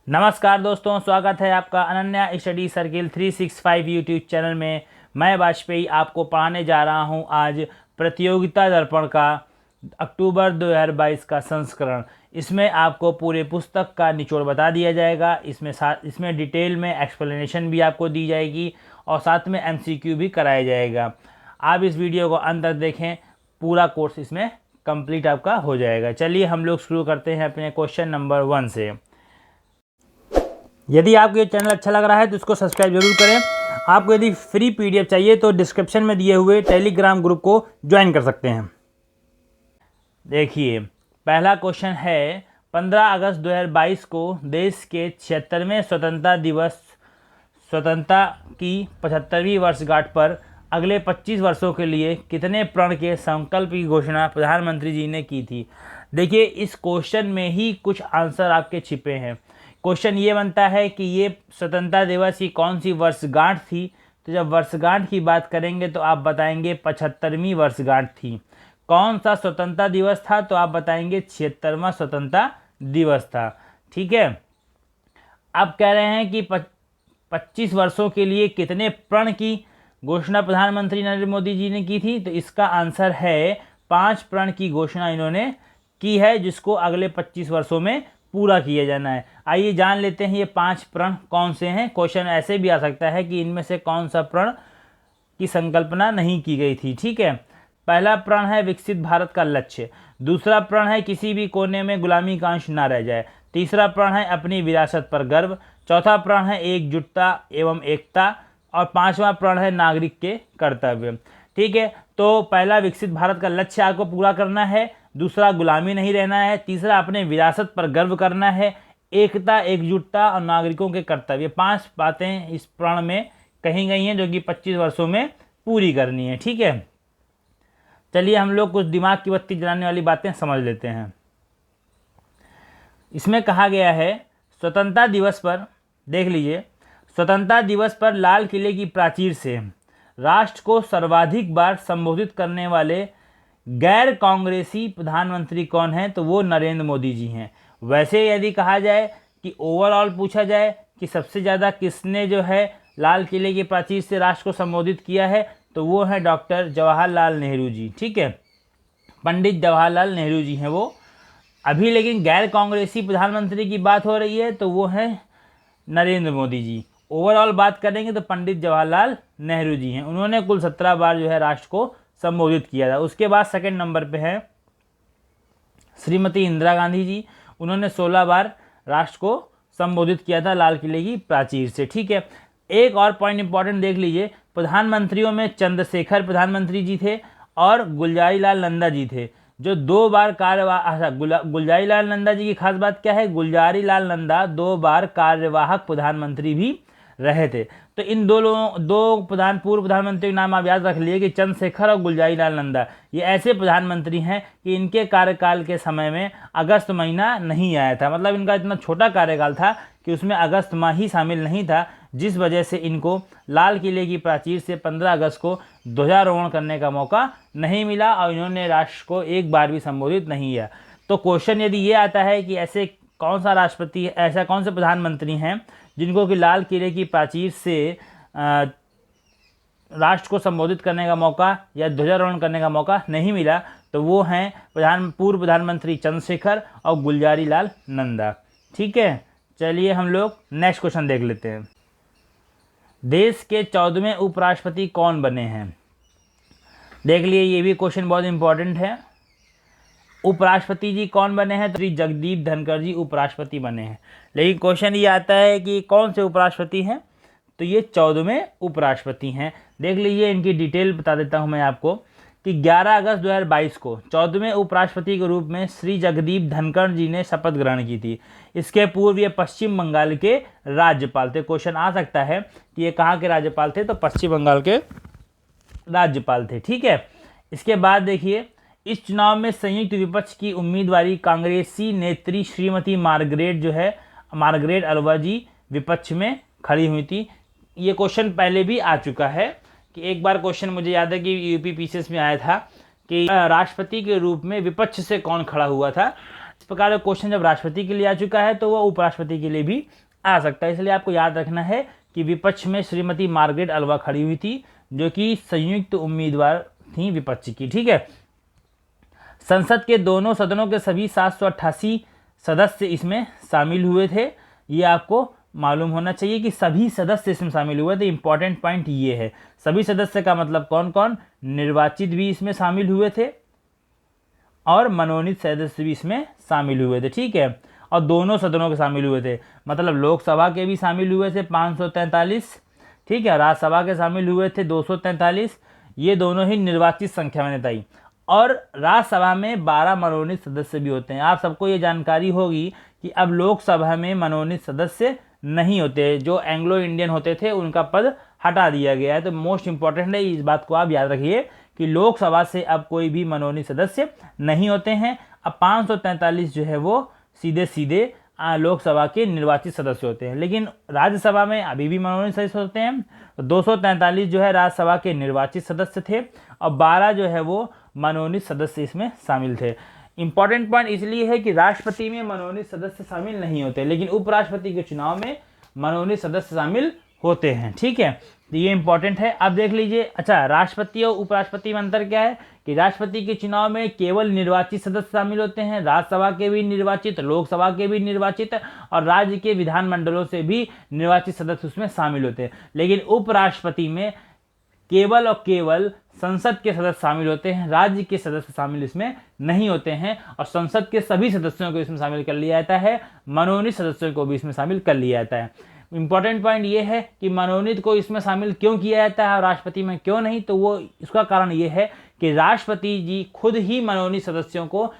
नमस्कार दोस्तों, स्वागत है आपका Ananya study circle 365 YouTube channel में। मैं वाजपेयी आपको पढ़ाने जा रहा हूं आज प्रतियोगिता दर्पण का अक्टूबर 2022 का संस्करण। इसमें आपको पूरे पुस्तक का निचोड़ बता दिया जाएगा। इसमें डिटेल में एक्सप्लेनेशन भी आपको दी जाएगी और साथ में MCQ भी कराया जाएगा। आप इस वीडियो को अंत तक देखें, पूरा कोर्स इसमें कंप्लीट आपका हो जाएगा। चलिए हम लोग शुरू करते हैं अपने क्वेश्चन नंबर 1 से। यदि आपको ये चैनल अच्छा लग रहा है तो इसको सब्सक्राइब जरूर करें। आपको यदि फ्री PDF चाहिए तो डिस्क्रिप्शन में दिए हुए टेलीग्राम ग्रुप को ज्वाइन कर सकते हैं। देखिए, पहला क्वेश्चन है 15 अगस्त 2022 को देश के 76वें स्वतंत्रता की 75वीं वर्षगांठ पर अगले 25 वर्षों के लिए कितने प्रण के संकल्प की घोषणा प्रधानमंत्री जी ने की थी। देखिए, इस क्वेश्चन में ही कुछ आंसर आपके छिपे हैं। क्वेश्चन ये बनता है कि ये स्वतंत्रता दिवस की कौन सी वर्षगांठ थी। तो जब वर्षगांठ की बात करेंगे तो आप बताएंगे 75वीं वर्षगांठ थी। कौन सा स्वतंत्रता दिवस था तो आप बताएंगे 76वां स्वतंत्रता दिवस था। ठीक है, अब कह रहे हैं कि 25 वर्षों के लिए कितने प्रण की घोषणा प्रधानमंत्री नरेंद्र मोदी जी ने की थी। तो इसका आंसर है 5 प्रण की घोषणा इन्होंने की है, जिसको अगले 25 वर्षों में पूरा किया जाना है। आइए जान लेते हैं ये 5 प्रण कौन से हैं। क्वेश्चन ऐसे भी आ सकता है कि इनमें से कौन सा प्रण की संकल्पना नहीं की गई थी। ठीक है, पहला प्रण है विकसित भारत का लक्ष्य। दूसरा प्रण है किसी भी कोने में गुलामी का अंश ना रह जाए। तीसरा प्रण है अपनी विरासत पर गर्व। चौथा प्रण है एकजुटता एवं एकता। और 5वां प्रण है नागरिक के कर्तव्य। ठीक है, तो पहला विकसित भारत का लक्ष्य आपको पूरा करना है। दूसरा गुलामी नहीं रहना है। तीसरा अपने विरासत पर गर्व करना है। एकता, एकजुटता और नागरिकों के कर्तव्य, 5 बातें इस प्रण में कही गई हैं जो कि 25 वर्षों में पूरी करनी है। ठीक है, चलिए हम लोग कुछ दिमाग की बत्ती जलाने वाली बातें समझ लेते हैं। इसमें कहा गया है स्वतंत्रता दिवस पर, देख लीजिए, स्वतंत्रता दिवस पर लाल किले की प्राचीर से राष्ट्र को सर्वाधिक बार संबोधित करने वाले गैर कांग्रेसी प्रधानमंत्री कौन हैं। तो वो नरेंद्र मोदी जी हैं। वैसे यदि कहा जाए कि ओवरऑल पूछा जाए कि सबसे ज़्यादा किसने जो है लाल किले की प्राचीर से राष्ट्र को संबोधित किया है, तो वो है डॉक्टर जवाहरलाल नेहरू जी। ठीक है, पंडित जवाहरलाल नेहरू जी हैं वो। अभी लेकिन गैर कांग्रेसी प्रधानमंत्री की बात हो रही है तो वो है नरेंद्र मोदी जी। ओवरऑल बात करेंगे तो पंडित जवाहरलाल नेहरू जी हैं। उन्होंने कुल 17 बार जो है राष्ट्र को संबोधित किया था। उसके बाद सेकंड नंबर पे है श्रीमती इंदिरा गांधी जी। उन्होंने 16 बार राष्ट्र को संबोधित किया था लाल किले की प्राचीर से। ठीक है, एक और पॉइंट इंपॉर्टेंट देख लीजिए, प्रधानमंत्रियों में चंद्रशेखर प्रधानमंत्री जी थे और गुलजारी लाल नंदा जी थे, जो 2 बार गुलजारी लाल नंदा जी की खास बात क्या है, गुलजारी लाल नंदा 2 बार कार्यवाहक प्रधानमंत्री भी रहे थे। तो इन दो पूर्व प्रधानमंत्री के नाम आप याद रख लिए कि चंद्रशेखर और गुलजारी लाल नंदा, ये ऐसे प्रधानमंत्री हैं कि इनके कार्यकाल के समय में अगस्त महीना नहीं आया था। मतलब इनका इतना छोटा कार्यकाल था कि उसमें अगस्त माह ही शामिल नहीं था, जिस वजह से इनको लाल किले की प्राचीर से 15 अगस्त को ध्वजारोहण करने का मौका नहीं मिला और इन्होंने राष्ट्र को एक बार भी संबोधित नहीं किया। तो क्वेश्चन यदि ये आता है कि ऐसे कौन सा राष्ट्रपति, ऐसा कौन से प्रधानमंत्री हैं जिनको कि लाल किले की प्राचीर से राष्ट्र को संबोधित करने का मौका या ध्वजारोहण करने का मौका नहीं मिला, तो वो हैं पूर्व प्रधानमंत्री चंद्रशेखर और गुलजारी लाल नंदा। ठीक है, चलिए हम लोग नेक्स्ट क्वेश्चन देख लेते हैं। देश के 14वें उपराष्ट्रपति कौन बने हैं। देख लिए, ये भी क्वेश्चन बहुत इंपॉर्टेंट है। उपराष्ट्रपति जी कौन बने हैं, तो श्री जगदीप धनखड़ जी उपराष्ट्रपति बने हैं। लेकिन क्वेश्चन ये आता है कि कौन से उपराष्ट्रपति हैं, तो ये 14वें उपराष्ट्रपति हैं। देख लीजिए, इनकी डिटेल बता देता हूं मैं आपको कि 11 अगस्त 2022 को 14वें उपराष्ट्रपति के रूप में श्री जगदीप धनखड़ जी ने शपथ ग्रहण की थी। इसके पूर्व ये पश्चिम बंगाल के राज्यपाल थे। क्वेश्चन आ सकता है कि ये कहाँ के राज्यपाल थे, तो पश्चिम बंगाल के राज्यपाल थे। ठीक है, इसके बाद देखिए, इस चुनाव में संयुक्त विपक्ष की उम्मीदवारी कांग्रेसी नेत्री श्रीमती मार्गरेट अलवा जी विपक्ष में खड़ी हुई थी। ये क्वेश्चन पहले भी आ चुका है कि एक बार क्वेश्चन मुझे याद है कि UP PCS में आया था कि राष्ट्रपति के रूप में विपक्ष से कौन खड़ा हुआ था। प्रकार का क्वेश्चन जब राष्ट्रपति के लिए आ चुका है तो वह उपराष्ट्रपति के लिए भी आ सकता है। इसलिए आपको याद रखना है कि विपक्ष में श्रीमती मार्गरेट अल्वा खड़ी हुई थी, जो कि संयुक्त उम्मीदवार थी विपक्ष की। ठीक है, संसद के दोनों सदनों के सभी 788 सदस्य इसमें शामिल हुए थे। ये आपको मालूम होना चाहिए कि सभी सदस्य इसमें शामिल हुए थे। इंपॉर्टेंट पॉइंट ये है, सभी सदस्य का मतलब कौन कौन, निर्वाचित भी इसमें शामिल हुए थे और मनोनीत सदस्य भी इसमें शामिल हुए थे। ठीक है, और दोनों सदनों के शामिल हुए थे, मतलब लोकसभा के भी शामिल हुए थे 543, ठीक है, राज्यसभा के शामिल हुए थे 243, ये दोनों ही निर्वाचित संख्या में आई। और राज्यसभा में 12 मनोनीत सदस्य भी होते हैं। आप सबको ये जानकारी होगी कि अब लोकसभा में मनोनीत सदस्य नहीं होते, जो एंग्लो इंडियन होते थे उनका पद हटा दिया गया है। तो मोस्ट इंपॉर्टेंट है, इस बात को आप याद रखिए कि लोकसभा से अब कोई भी मनोनीत सदस्य नहीं होते हैं। अब 543 जो है वो सीधे सीधे लोकसभा के निर्वाचित सदस्य होते हैं, लेकिन राज्यसभा में अभी भी मनोनीत सदस्य होते हैं। तो 243 जो है राज्यसभा के निर्वाचित सदस्य थे और 12 जो है वो मनोनीत सदस्य इसमें शामिल थे। इंपॉर्टेंट पॉइंट इसलिए है कि राष्ट्रपति में मनोनीत सदस्य शामिल नहीं होते, लेकिन उपराष्ट्रपति के चुनाव में मनोनीत सदस्य शामिल होते हैं। ठीक है, तो ये इंपॉर्टेंट है। अब देख लीजिए, अच्छा, राष्ट्रपति और उपराष्ट्रपति में अंतर क्या है कि राष्ट्रपति के चुनाव में केवल निर्वाचित सदस्य शामिल होते हैं, राज्यसभा के भी निर्वाचित, लोकसभा के भी निर्वाचित और राज्य के विधानमंडलों से भी निर्वाचित सदस्य उसमें शामिल होते हैं। लेकिन उपराष्ट्रपति में केवल और केवल संसद के सदस्य शामिल होते हैं, राज्य के सदस्य शामिल इसमें नहीं होते हैं और संसद के सभी सदस्यों को इसमें शामिल कर लिया जाता है, मनोनीत सदस्यों को भी इसमें शामिल कर लिया जाता है। इंपॉर्टेंट पॉइंट ये है कि मनोनीत को इसमें शामिल क्यों किया जाता है और राष्ट्रपति में क्यों नहीं, तो वो इसका कारण ये है कि राष्ट्रपति जी खुद ही मनोनीत सदस्यों को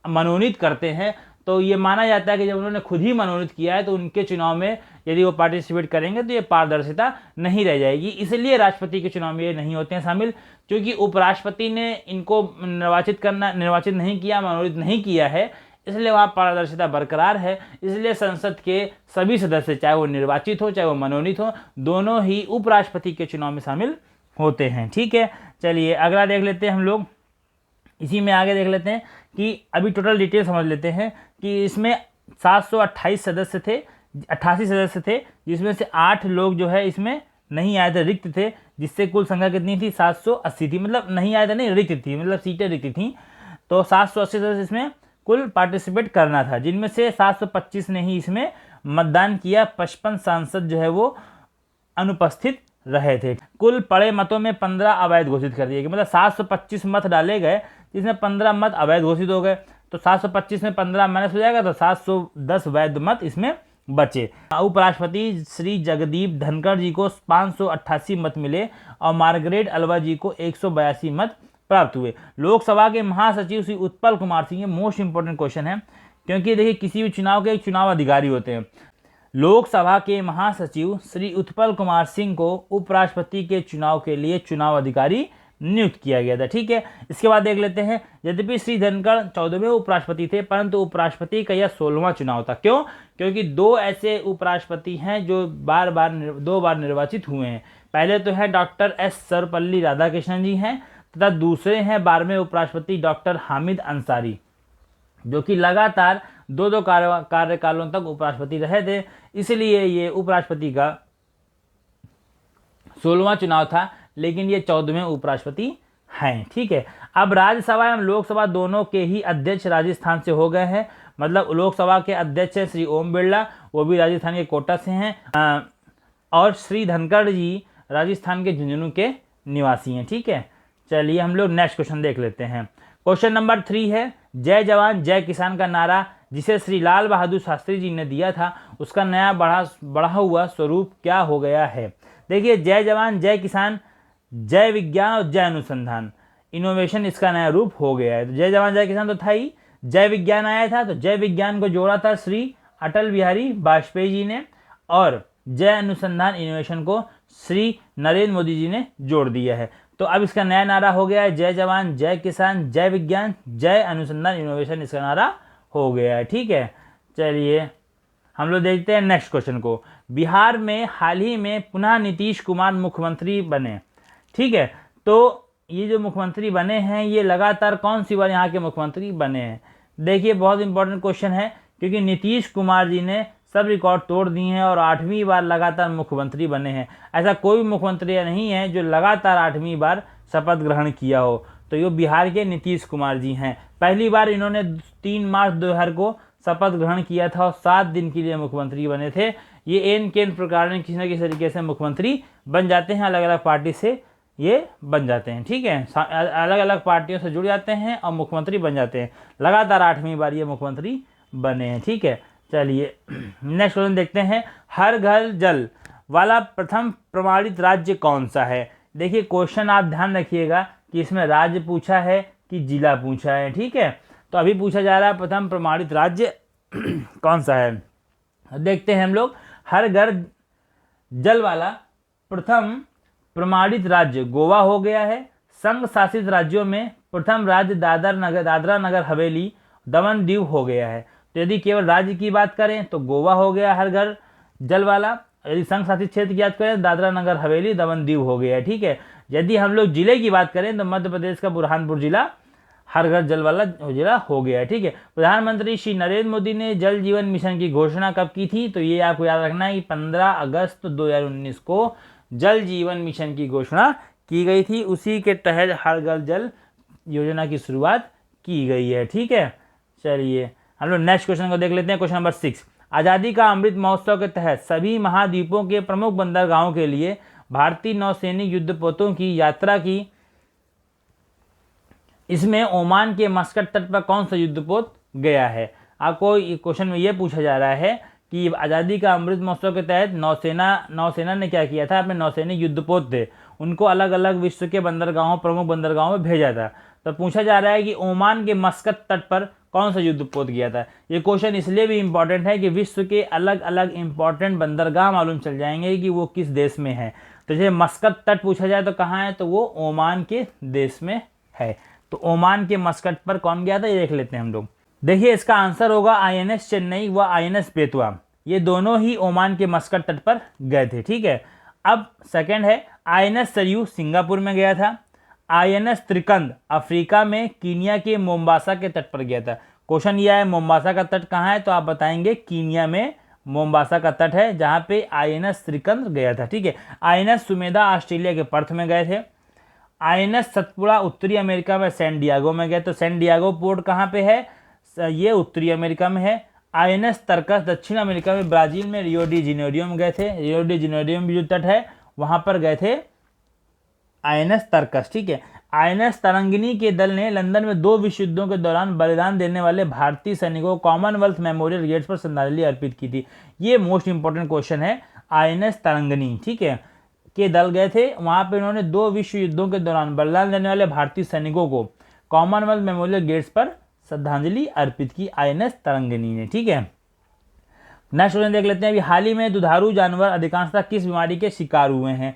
मनोनीत करते हैं। तो ये माना जाता है कि जब उन्होंने खुद ही मनोनीत किया है तो उनके चुनाव में यदि वो पार्टिसिपेट करेंगे तो ये पारदर्शिता नहीं रह जाएगी। इसलिए राष्ट्रपति के चुनाव में ये नहीं होते हैं शामिल, क्योंकि उपराष्ट्रपति ने इनको निर्वाचित नहीं किया, मनोनीत नहीं किया है, इसलिए वहाँ पारदर्शिता बरकरार है। इसलिए संसद के सभी सदस्य, चाहे वो निर्वाचित हो चाहे वो मनोनीत हो, दोनों ही उपराष्ट्रपति के चुनाव में शामिल होते हैं। ठीक है, चलिए अगला देख लेते हैं हम लोग। इसी में आगे देख लेते हैं कि अभी टोटल डिटेल समझ लेते हैं कि इसमें 728 सदस्य थे, 88 सदस्य थे, जिसमें से 8 लोग जो है इसमें नहीं आए थे, रिक्त थे, जिससे कुल संख्या कितनी थी, 780 थी। मतलब नहीं आए थे, नहीं, रिक्त थी, मतलब सीटें रिक्त थी। तो 780 सदस्य इसमें कुल पार्टिसिपेट करना था, जिनमें से 725 ने ही इसमें मतदान किया। 55 सांसद जो है वो अनुपस्थित रहे थे। कुल पड़े मतों में 15 अवैध घोषित कर दिए गए, मतलब 725 मत डाले गए जिसमें 15 मत अवैध घोषित हो गए। तो 725 में 15 माइनस हो जाएगा तो 710 वैध मत इसमें बचे। उपराष्ट्रपति श्री जगदीप धनखड़ जी को 588 मत मिले और मार्गरेट अल्वा जी को 182 मत प्राप्त हुए। लोकसभा के महासचिव श्री उत्पल कुमार सिंह, ये मोस्ट इंपोर्टेंट क्वेश्चन है, क्योंकि देखिए किसी भी चुनाव के एक चुनाव अधिकारी होते हैं। लोकसभा के महासचिव श्री उत्पल कुमार सिंह को उपराष्ट्रपति के चुनाव के लिए चुनाव अधिकारी नियुक्त किया गया था। ठीक है, इसके बाद देख लेते हैं, यद्यपि श्री धनखड़ 14वें उपराष्ट्रपति थे, परंतु उपराष्ट्रपति का यह 16वां चुनाव था। क्यों? क्योंकि 2 ऐसे उपराष्ट्रपति हैं जो 2 बार निर्वाचित हुए हैं। पहले तो है डॉक्टर एस सर्वपल्ली राधाकृष्णन जी हैं, तथा दूसरे हैं 12वें उपराष्ट्रपति डॉक्टर हामिद अंसारी, जो कि लगातार 2 कार्यकालों तक उपराष्ट्रपति रहे थे। इसलिए ये उपराष्ट्रपति का 16वां चुनाव था, लेकिन ये 14वें उपराष्ट्रपति हैं। ठीक है, अब राज्यसभा एवं लोकसभा दोनों के ही अध्यक्ष राजस्थान से हो गए हैं। मतलब लोकसभा के अध्यक्ष हैं श्री ओम बिरला, वो भी राजस्थान के कोटा से हैं, और श्री धनखड़ जी राजस्थान के झुंझुनू के निवासी हैं। ठीक है, चलिए हम लोग नेक्स्ट क्वेश्चन देख लेते हैं। क्वेश्चन नंबर 3 है, जय जवान जय किसान का नारा जिसे श्री लाल बहादुर शास्त्री जी ने दिया था, उसका नया बढ़ा हुआ स्वरूप क्या हो गया है? देखिए, जय जवान जय किसान, जय विज्ञान और जय अनुसंधान, इनोवेशन इसका नया रूप हो गया है। तो जय जवान जय किसान तो था ही, जय विज्ञान आया था, तो जय विज्ञान को जोड़ा था श्री अटल बिहारी वाजपेयी जी ने, और जय अनुसंधान इनोवेशन को श्री नरेंद्र मोदी जी ने जोड़ दिया है। तो अब इसका नया नारा हो गया है जय जवान जय किसान जय विज्ञान जय अनुसंधान इनोवेशन, इसका नारा हो गया है। ठीक है, चलिए हम लोग देखते हैं नेक्स्ट क्वेश्चन को। बिहार में हाल ही में पुनः नीतीश कुमार मुख्यमंत्री बने। ठीक है, तो ये जो मुख्यमंत्री बने हैं, ये लगातार कौन सी बार यहाँ के मुख्यमंत्री बने हैं? देखिए बहुत इंपॉर्टेंट क्वेश्चन है, क्योंकि नीतीश कुमार जी ने सब रिकॉर्ड तोड़ दिए हैं और 8वीं बार लगातार मुख्यमंत्री बने हैं। ऐसा कोई भी मुख्यमंत्री नहीं है जो लगातार 8वीं बार शपथ ग्रहण किया हो। तो ये बिहार के नीतीश कुमार जी हैं। पहली बार इन्होंने 3 मार्च 2000 को शपथ ग्रहण किया था और 7 दिन के लिए मुख्यमंत्री बने थे। ये एन के एन प्रकार में किसी न किसी तरीके से मुख्यमंत्री बन जाते हैं, अलग अलग पार्टी से ये बन जाते हैं, ठीक है, अलग अलग पार्टियों से जुड़ जाते हैं और मुख्यमंत्री बन जाते हैं। लगातार 8वीं बार ये मुख्यमंत्री बने हैं, ठीक है। चलिए नेक्स्ट क्वेश्चन देखते हैं। हर घर जल वाला प्रथम प्रमाणित राज्य कौन सा है? देखिए क्वेश्चन आप ध्यान रखिएगा कि इसमें राज्य पूछा है कि जिला पूछा है, ठीक है। तो अभी पूछा जा रहा है प्रथम प्रमाणित राज्य कौन सा है। देखते हैं हम लोग। हर घर जल वाला प्रथम प्रमाणित राज्य गोवा हो गया है। संघ शासित राज्यों में प्रथम राज्य दादरा नगर हवेली दमन दीव हो गया है। तो यदि केवल राज्य की बात करें तो गोवा हो गया हर घर जल वाला। यदि संघ शासित क्षेत्र की बात करें दादरा नगर हवेली दमन दीव हो गया है, ठीक है। यदि हम लोग जिले की बात करें तो मध्य प्रदेश का बुरहानपुर जिला हर घर जल वाला जिला हो गया है, ठीक है। प्रधानमंत्री श्री नरेंद्र मोदी ने जल जीवन मिशन की घोषणा कब की थी? तो ये आपको याद रखना है कि 15 अगस्त 2019 को जल जीवन मिशन की घोषणा की गई थी। उसी के तहत हर घर जल योजना की शुरुआत की गई है, ठीक है। चलिए हम लोग नेक्स्ट क्वेश्चन को देख लेते हैं। Question number 6। आज़ादी का अमृत महोत्सव के तहत सभी महाद्वीपों के प्रमुख बंदरगाहों के लिए भारतीय नौसैनिक युद्धपोतों की यात्रा की। इसमें ओमान के मस्कट तट पर कौन सा युद्धपोत गया है? आपको क्वेश्चन में यह पूछा जा रहा है कि आज़ादी का अमृत महोत्सव के तहत नौसेना ने क्या किया था? अपने नौसैनिक युद्धपोत थे, उनको अलग अलग विश्व के बंदरगाहों प्रमुख बंदरगाहों में भेजा था। तो पूछा जा रहा है कि ओमान के मस्कट तट पर कौन सा युद्धपोत गया था। ये क्वेश्चन इसलिए भी इंपॉर्टेंट है कि विश्व के अलग अलग इंपॉर्टेंट बंदरगाह मालूम चल जाएंगे कि वो किस देश में है। तो जैसे मस्कट तट पूछा जाए तो कहाँ है? तो वो ओमान के देश में है। तो ओमान के मस्कट पर कौन गया था ये देख लेते हैं हम लोग। देखिए इसका आंसर होगा INS चेन्नई व INS बेतवा। ये दोनों ही ओमान के मस्कट तट पर गए थे, ठीक है। अब सेकंड है INS सरयू सिंगापुर में गया था। INS त्रिकंद अफ्रीका में कीनिया के मोम्बासा के तट पर गया था। क्वेश्चन यह है मोम्बासा का तट कहाँ है? तो आप बताएंगे कीनिया में मोम्बासा का तट है जहाँ पे INS त्रिकंद गया था, ठीक है। INS सुमेधा ऑस्ट्रेलिया के पर्थ में गए थे। INS सतपुड़ा उत्तरी अमेरिका में सैन डियागो में गए। तो सैन डियागो पोर्ट कहाँ पे है? ये उत्तरी अमेरिका में है। INS तरकस दक्षिण अमेरिका में ब्राजील में रियो डी जेनेरियो में गए थे। रियो डी जेनेरियो में जो तट है वहां पर गए थे INS तरकस, ठीक है। INS तरंगिनी के दल ने लंदन में 2 विश्व युद्धों के दौरान बलिदान देने वाले भारतीय सैनिकों को कॉमनवेल्थ मेमोरियल गेट्स पर श्रद्धांजलि अर्पित की थी। ये मोस्ट इंपॉर्टेंट क्वेश्चन है। INS तरंगिनी, ठीक है, के दल गए थे, वहां पे उन्होंने 2 विश्व युद्धों के दौरान बलिदान देने वाले भारतीय सैनिकों को कॉमनवेल्थ मेमोरियल गेट्स पर श्रद्धांजलि अर्पित की INS तरंगिनी ने, ठीक है। नेक्स्ट क्वेश्चन देख लेते हैं। अभी हाल ही में दुधारू जानवर अधिकांशतः किस बीमारी के शिकार हुए हैं?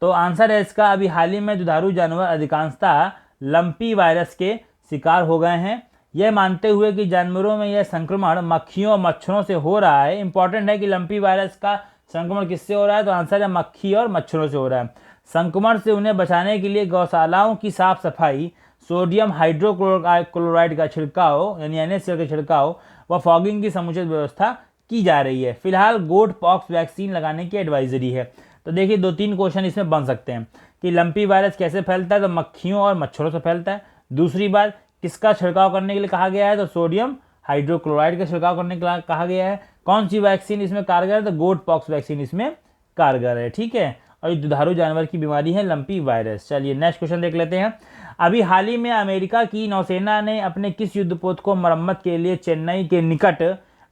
तो आंसर है इसका, अभी हाल ही में दुधारू जानवर अधिकांशतः लंपी वायरस के शिकार हो गए हैं। यह मानते हुए कि जानवरों में यह संक्रमण मक्खियों और मच्छरों से हो रहा है। इंपॉर्टेंट है कि लंपी वायरस का संक्रमण किससे हो रहा है? तो आंसर है मक्खी और मच्छरों से हो रहा है। संक्रमण से उन्हें बचाने के लिए गौशालाओं की साफ सफाई, सोडियम हाइड्रोक्लोराइड का छिड़काव यानी NaCl का छिड़काव व फॉगिंग की समुचित व्यवस्था की जा रही है। फिलहाल गोट पॉक्स वैक्सीन लगाने की एडवाइजरी है। तो देखिए 2-3 क्वेश्चन इसमें बन सकते हैं कि लंपी वायरस कैसे फैलता है? तो मक्खियों और मच्छरों से फैलता है। दूसरी बात, किसका छिड़काव करने के लिए कहा गया है? तो सोडियम हाइड्रोक्लोराइड का छिड़काव करने के लिए कहा गया है। कौन सी वैक्सीन इसमें कारगर है? तो गोट पॉक्स वैक्सीन इसमें कारगर है, ठीक है। और ये दुधारू जानवर की बीमारी है लंपी वायरस। चलिए नेक्स्ट क्वेश्चन देख लेते हैं। अभी हाल ही में अमेरिका की नौसेना ने अपने किस युद्धपोत को मरम्मत के लिए चेन्नई के निकट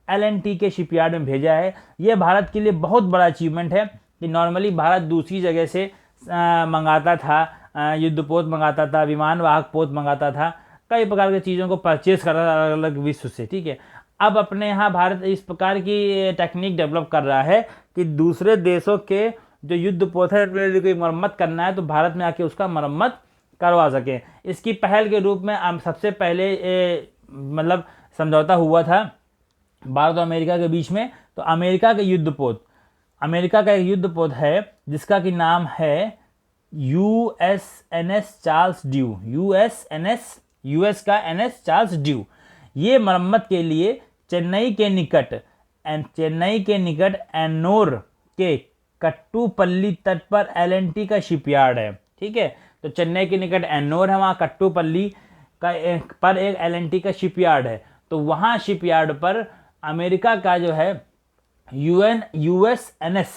LNT के शिपयार्ड में भेजा है? यह भारत के लिए बहुत बड़ा अचीवमेंट है कि नॉर्मली भारत दूसरी जगह से मंगाता था, युद्धपोत मंगाता था, विमान वाहक पोत मंगाता था, कई प्रकार की चीज़ों को परचेज कर रहा था अलग अलग विश्व से, ठीक है। अब अपने यहाँ भारत इस प्रकार की टेक्निक डेवलप कर रहा है कि दूसरे देशों के जो युद्धपोत है उनकी कोई मरम्मत करना है तो भारत में आके उसका मरम्मत करवा सके। इसकी पहल के रूप में सबसे पहले मतलब समझौता हुआ था भारत और अमेरिका के बीच में। तो अमेरिका का एक युद्धपोत है जिसका कि नाम है USNS चार्ल्स ड्यू। US का NS चार्ल्स ड्यू। ये मरम्मत के लिए चेन्नई के निकट एन्नोर के कट्टुपल्ली तट पर एल&टी का शिपयार्ड है। ठीक है, तो चेन्नई के निकट एन्नोर है, वहाँ कट्टुपल्ली पर एक एल&टी का शिपयार्ड है। तो वहाँ शिपयार्ड पर अमेरिका का जो है USNS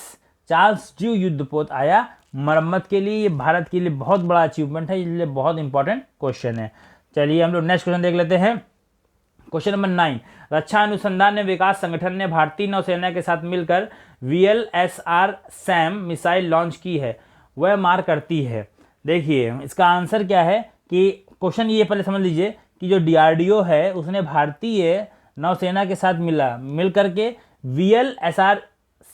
चार्ल्स ड्रू युद्धपोत आया मरम्मत के लिए। ये भारत के लिए बहुत बड़ा अचीवमेंट है, इसलिए बहुत इंपॉर्टेंट क्वेश्चन है। चलिए हम लोग नेक्स्ट क्वेश्चन देख लेते हैं। क्वेश्चन नंबर 9, रक्षा अनुसंधान एवं विकास संगठन ने भारतीय नौसेना के साथ मिलकर VLSR सैम मिसाइल लॉन्च की है, वह मार करती है। देखिए इसका आंसर क्या है कि क्वेश्चन ये पहले समझ लीजिए कि जो DRDO है उसने भारतीय नौसेना के साथ मिल करके VLSR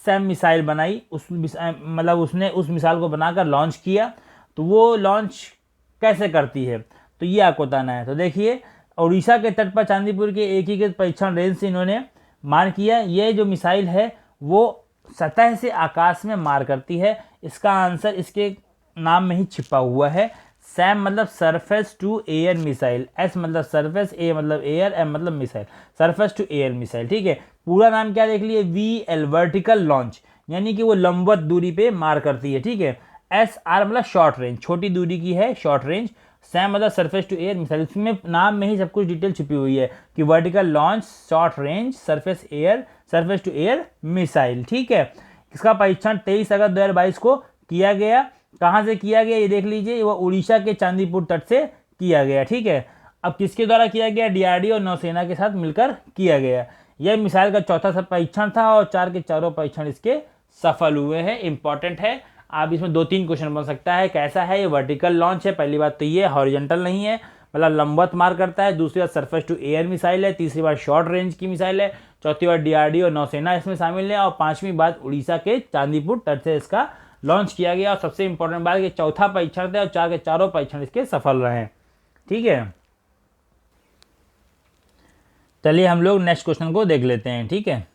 सैम मिसाइल बनाई, उसने उस मिसाइल को बनाकर लॉन्च किया। तो वो लॉन्च कैसे करती है तो ये आपको बताना है। तो देखिए उड़ीसा के तट पर चांदीपुर के एकीकृत परीक्षण रेंज से इन्होंने मार किया। ये जो मिसाइल है वो सतह से आकाश में मार करती है। इसका आंसर इसके नाम में ही छिपा हुआ है। सैम मतलब surface to air missile, S मतलब सरफेस, A मतलब एयर, M मतलब missile, surface to air missile. ठीक है, पूरा नाम क्या देख लिए, VL वर्टिकल लॉन्च, यानी कि वो लंबवत दूरी पे मार करती है। ठीक है, SR मतलब शॉर्ट रेंज, छोटी दूरी की है, शॉर्ट रेंज। सैम मतलब सरफेस टू एयर मिसाइल, इसमें नाम में ही सब कुछ डिटेल छिपी हुई है कि vertical launch, short range, surface to air missile. ठीक है, इसका परीक्षण 23 अगस्त 2022 को किया गया। कहाँ से किया गया ये देख लीजिए, वो उड़ीसा के चांदीपुर तट से किया गया। ठीक है, अब किसके द्वारा किया गया, DRDO और नौसेना के साथ मिलकर किया गया। यह मिसाइल का चौथा परीक्षण था और 4 के चारों परीक्षण इसके सफल हुए हैं। इंपॉर्टेंट है, आप इसमें 2-3 क्वेश्चन बन सकता है। कैसा है, ये वर्टिकल लॉन्च है, पहली बात तो ये हॉरिजॉन्टल नहीं है, मतलब लंबवत मार करता है। दूसरी बात सरफेस टू एयर मिसाइल है। तीसरी बात शॉर्ट रेंज की मिसाइल है। चौथी बात DRDO और नौसेना इसमें शामिल है। और पांचवी बात उड़ीसा के चांदीपुर तट से इसका लॉन्च किया गया। और सबसे इंपॉर्टेंट बात कि चौथा परीक्षण थे और 4 के चारों परीक्षण इसके सफल रहे। ठीक है, चलिए हम लोग नेक्स्ट क्वेश्चन को देख लेते हैं। ठीक है,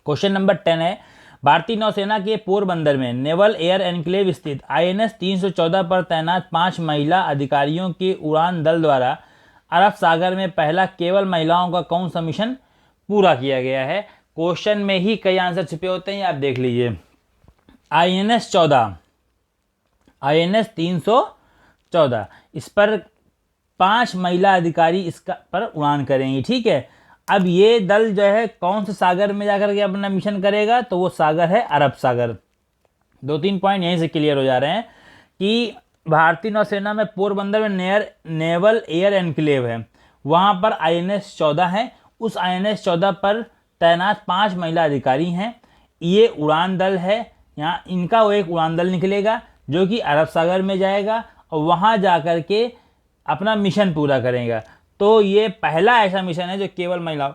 क्वेश्चन नंबर 10 है, भारतीय नौसेना के पोरबंदर में नेवल एयर एनक्लेव स्थित INS 314 पर तैनात 5 महिला अधिकारियों के उड़ान दल द्वारा अरब सागर में पहला केवल महिलाओं का कौन सा मिशन पूरा किया गया है। क्वेश्चन में ही कई आंसर छिपे होते हैं, आप देख लीजिए। INS 314, इस पर 5 महिला अधिकारी इसका पर उड़ान करेंगी। ठीक है, अब ये दल जो है कौन से सागर में जाकर के अपना मिशन करेगा, तो वो सागर है अरब सागर। 2-3 पॉइंट यहीं से क्लियर हो जा रहे हैं कि भारतीय नौसेना में पोरबंदर में नेवल एयर एनक्लेव है, वहाँ पर INS 14 है। उस INS 14 पर तैनात 5 महिला अधिकारी हैं। ये उड़ान दल है, यहाँ इनका वो एक उड़ान दल निकलेगा जो कि अरब सागर में जाएगा और वहाँ जाकर के अपना मिशन पूरा करेगा। तो ये पहला ऐसा मिशन है जो केवल महिला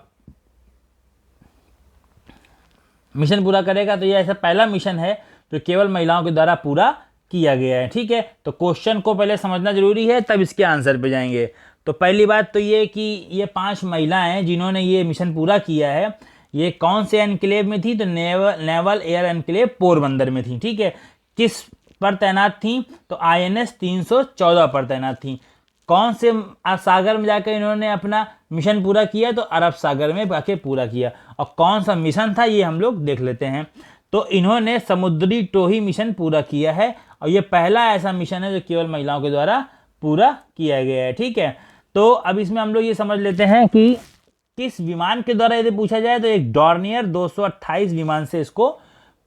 मिशन पूरा करेगा। तो ये ऐसा पहला मिशन है जो केवल महिलाओं के द्वारा पूरा किया गया है। ठीक है, तो क्वेश्चन को पहले समझना जरूरी है, तब इसके आंसर पे जाएंगे। तो पहली बात तो ये कि ये 5 महिलाएं जिन्होंने ये मिशन पूरा किया है, ये कौन से एनक्लेव में थी, तो नेवल एयर एनक्लेव पोरबंदर में थी। ठीक है, किस पर तैनात थी, तो INS 314 पर तैनात थी। कौन से सागर में जाकर इन्होंने अपना मिशन पूरा किया, तो अरब सागर में जाके पूरा किया। और कौन सा मिशन था ये हम लोग देख लेते हैं। तो इन्होंने समुद्री टोही मिशन पूरा किया है और ये पहला ऐसा मिशन है जो केवल महिलाओं के द्वारा पूरा किया गया है। ठीक है, तो अब इसमें हम लोग ये समझ लेते हैं कि किस विमान के द्वारा यदि पूछा जाए तो एक डॉर्नियर 228 विमान से इसको